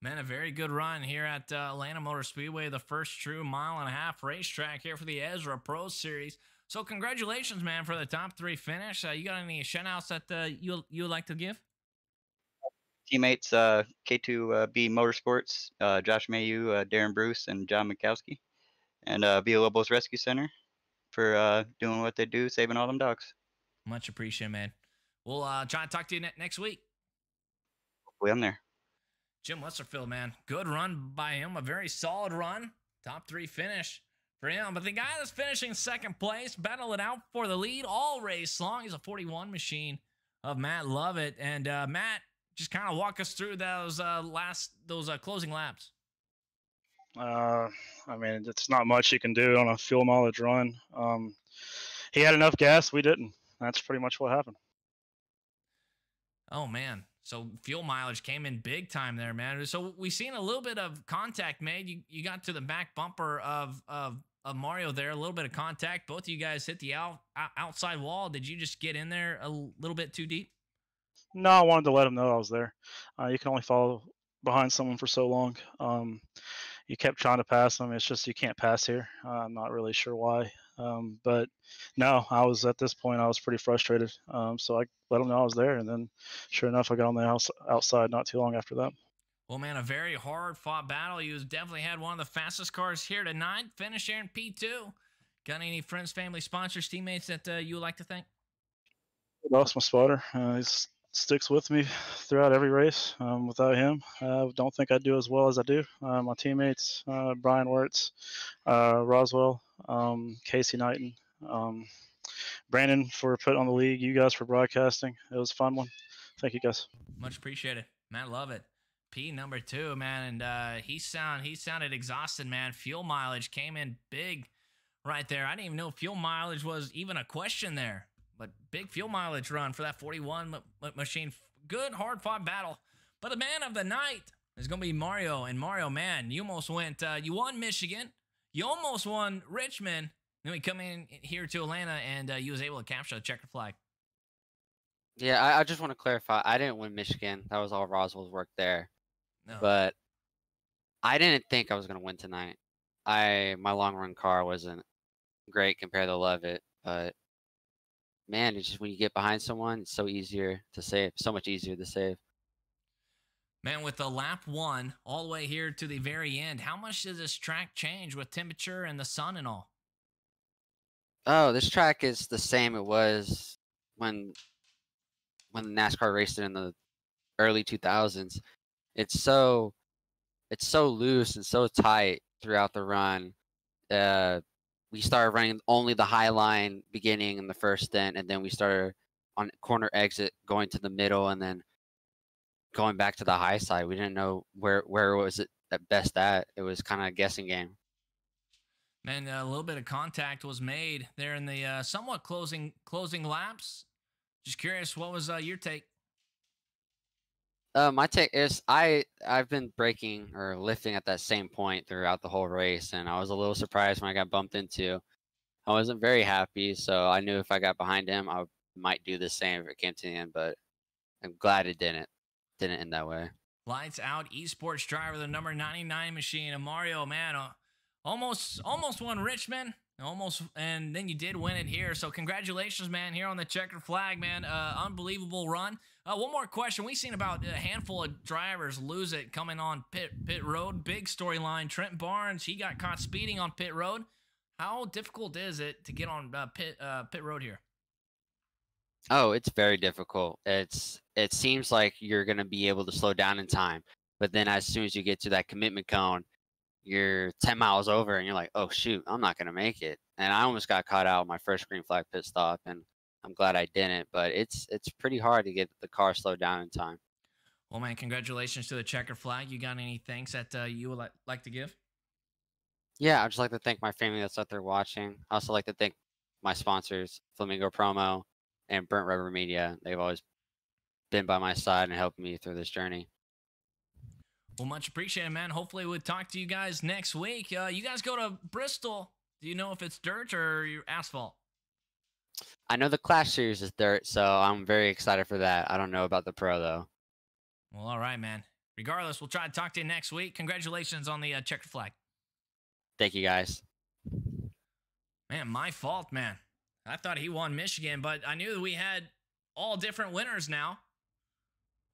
Man, a very good run here at Atlanta Motor Speedway, the first true mile-and-a-half racetrack here for the ERSA Pro Series. So congratulations, man, for the top 3 finish. You got any shout-outs that you would like to give? Teammates, K2B Motorsports, Josh Mayu, Darren Bruce, and John Mikowski, and Villalobos Rescue Center for doing what they do, saving all them dogs. Much appreciated, man. We'll try to talk to you next week. Hopefully I'm there. Jim Westerfield, man, good run by him. A very solid run. Top 3 finish for him. But the guy that's finishing second place, battled it out for the lead all race long. He's a 41 machine of Matt Lovett. And Matt, just kind of walk us through those closing laps. I mean, it's not much you can do on a fuel mileage run. He had enough gas, we didn't. That's pretty much what happened. Oh, man. So fuel mileage came in big time there, man. So we seen a little bit of contact made. You got to the back bumper of Mario there, a little bit of contact. Both of you guys hit the outside wall. Did you just get in there a little bit too deep? No, I wanted to let him know I was there. You can only follow behind someone for so long. You kept trying to pass him. It's just you can't pass here. I'm not really sure why. But no, I was at this point, I was pretty frustrated. So I let him know I was there. And then sure enough, I got on the outside not too long after that. Well, man, a very hard-fought battle. You definitely had one of the fastest cars here tonight. Finish here in P2. Got any friends, family, sponsors, teammates that you would like to thank? I lost my spotter. He sticks with me throughout every race. Without him, I don't think I'd do as well as I do. My teammates, Brian Wirtz, Roswell, Casey Knighton, Brandon for putting on the league, you guys for broadcasting. It was a fun one. Thank you, guys. Much appreciated. Matt, love it. P number 2, man, and he sounded exhausted, man. Fuel mileage came in big right there. I didn't even know fuel mileage was even a question there, but big fuel mileage run for that 41 machine. Good, hard-fought battle. But the man of the night is going to be Mario. And Mario, man, you almost went, you won Michigan. You almost won Richmond. Then we come in here to Atlanta, and you was able to capture the checkered flag. Yeah, I just want to clarify. I didn't win Michigan. That was all Roswell's work there. No. But I didn't think I was going to win tonight. My long run car wasn't great compared to Levitt, but man, it's just when you get behind someone, it's so easier to save. So much easier to save. Man, with the lap 1 all the way here to the very end, how much does this track change with temperature and the sun and all? Oh, this track is the same it was when NASCAR raced it in the early 2000s. It's so loose and so tight throughout the run. We started running only the high line beginning in the first stint, and then we started on corner exit going to the middle and then going back to the high side. We didn't know where was it at best at. It was kind of a guessing game. Man, a little bit of contact was made there in the somewhat closing laps. Just curious, what was your take? My take is I've been braking or lifting at that same point throughout the whole race, and I was a little surprised when I got bumped into. I wasn't very happy, so I knew if I got behind him, I might do the same if it came to the end, but I'm glad it didn't end that way. Lights out, esports driver, the number 99 machine, and Mario, man, almost won Richmond. Almost, and then you did win it here. So congratulations, man, here on the checkered flag, man. Unbelievable run. One more question. We've seen about a handful of drivers lose it coming on pit road. Big storyline. Trent Barnes, he got caught speeding on pit road. How difficult is it to get on pit road here? Oh, it's very difficult. It seems like you're going to be able to slow down in time, but then as soon as you get to that commitment cone, you're 10 miles over and you're like, oh shoot, I'm not going to make it. And I almost got caught out on my first green flag pit stop, and I'm glad I didn't, but it's pretty hard to get the car slowed down in time. Well, man, congratulations to the checkered flag. You got any thanks that you would like to give? Yeah, I'd just like to thank my family that's out there watching. I also like to thank my sponsors, Flamingo Promo and Burnt Rubber Media. They've always been by my side and helped me through this journey. Well, much appreciated, man. Hopefully we'll talk to you guys next week. You guys go to Bristol. Do you know if it's dirt or asphalt? I know the Clash Series is dirt, so I'm very excited for that. I don't know about the Pro, though. Well, all right, man. Regardless, we'll try to talk to you next week. Congratulations on the checkered flag. Thank you, guys. Man, my fault, man. I thought he won Michigan, but I knew that we had all different winners now.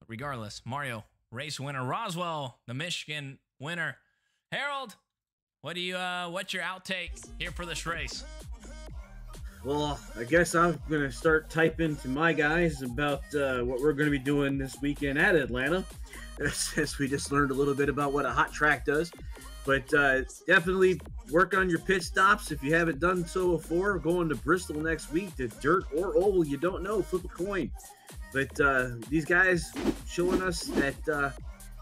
But regardless, Mario, race winner. Roswell, the Michigan winner. Harold, what's your outtake here for this race? Well, I guess I'm going to start typing to my guys about what we're going to be doing this weekend at Atlanta, since we just learned a little bit about what a hot track does. But definitely work on your pit stops if you haven't done so before. Going to Bristol next week, to dirt or oval, you don't know. Flip a coin. But these guys showing us that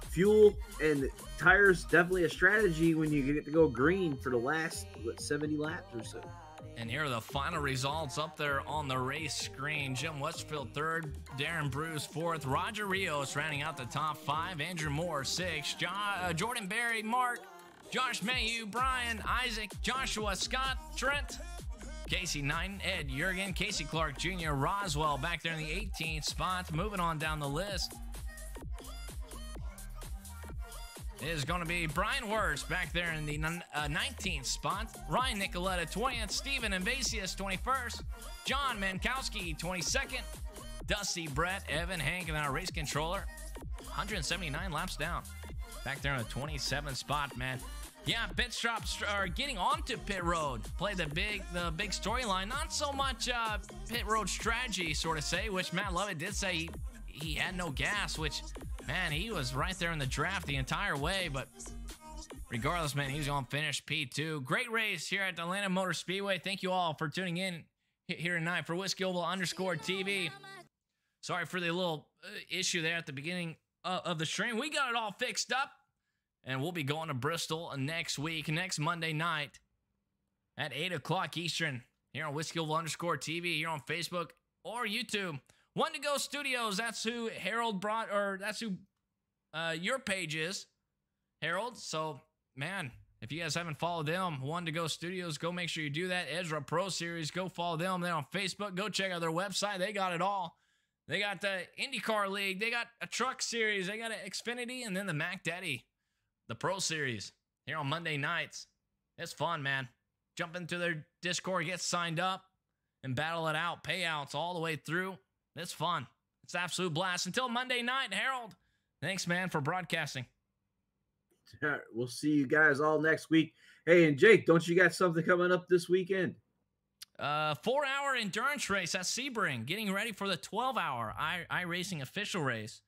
fuel and tires definitely a strategy when you get to go green for the last 70 laps or so. And here are the final results up there on the race screen. Jim Westfield third, Darren Bruce fourth, Roger Rios rounding out the top five, Andrew Moore sixth, Jordan Berry, Mark, Josh Mayhew, Brian, Isaac, Joshua, Scott, Trent, Casey Knighton, Ed Jurgen, Casey Clark Jr., Roswell back there in the 18th spot. Moving on down the list, it is going to be Brian Wirtz back there in the 19th spot. Ryan Nicoletta 20th. Steven Invasius 21st. John Mankowski 22nd. Dusty Brett, Evan Hank, and our race controller 179 laps down. Back there in the 27th spot, man. Yeah, pit stops are getting onto pit road. Play the big storyline. Not so much pit road strategy, sort of say, which Matt Lovett did say he had no gas, which, man, he was right there in the draft the entire way. But regardless, man, he's going to finish P2. Great race here at Atlanta Motor Speedway. Thank you all for tuning in here tonight for Whiskey Oval _TV. Sorry for the little issue there at the beginning of the stream. We got it all fixed up. And we'll be going to Bristol next week, next Monday night at 8 o'clock Eastern here on Whiskey Oval _TV here on Facebook or YouTube. One to Go Studios, that's who Harold brought, or that's who your page is, Harold. So, man, if you guys haven't followed them, One to Go Studios, go make sure you do that. Ezra Pro Series, go follow them. They're on Facebook. Go check out their website. They got it all. They got the IndyCar League. They got a truck series. They got an Xfinity, and then the Mac Daddy. The Pro Series here on Monday nights. It's fun, man. Jump into their Discord, get signed up, and battle it out. Payouts all the way through. It's fun. It's an absolute blast. Until Monday night, Harold, thanks, man, for broadcasting. All right, we'll see you guys all next week. Hey, and Jake, don't you got something coming up this weekend? 4-hour endurance race at Sebring. Getting ready for the 12-hour iRacing official race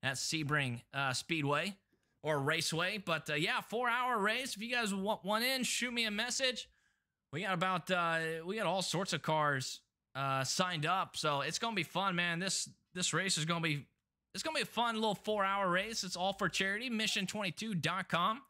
at Sebring Speedway. Or Raceway, but yeah, 4-hour race. If you guys want one in, shoot me a message. We got all sorts of cars signed up, so it's gonna be fun, man. This race is gonna be a fun little 4-hour race. It's all for charity, mission22.com.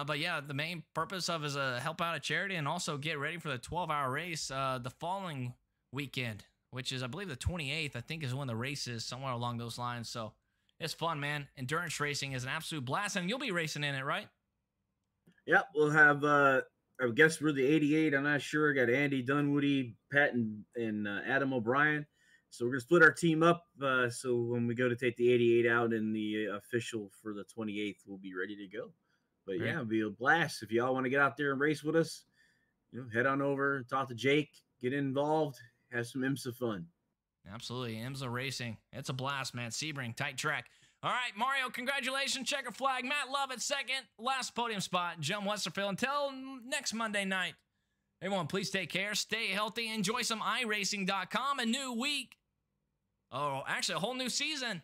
But yeah, the main purpose of it is help out a charity and also get ready for the 12-hour race the following weekend, which is I believe the 28th. I think is when the race is, somewhere along those lines. So. It's fun, man. Endurance racing is an absolute blast, and you'll be racing in it, right? Yep, we'll have, I guess we're the 88. I'm not sure. I got Andy Dunwoody, Pat, and Adam O'Brien. So we're going to split our team up. So when we go to take the 88 out and the official for the 28th, we'll be ready to go. But yeah, it'll be a blast. If y'all want to get out there and race with us, head on over, talk to Jake, get involved, have some IMSA fun. Absolutely. IMSA Racing. It's a blast, man. Sebring, tight track. All right, Mario, congratulations. Checker flag. Matt Lovett, second. Last podium spot. John Westerfield. Until next Monday night. Everyone, please take care. Stay healthy. Enjoy some iRacing.com. A new week. Oh, actually, a whole new season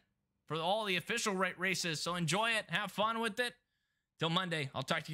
for all the official races. So enjoy it. Have fun with it. Till Monday. I'll talk to you.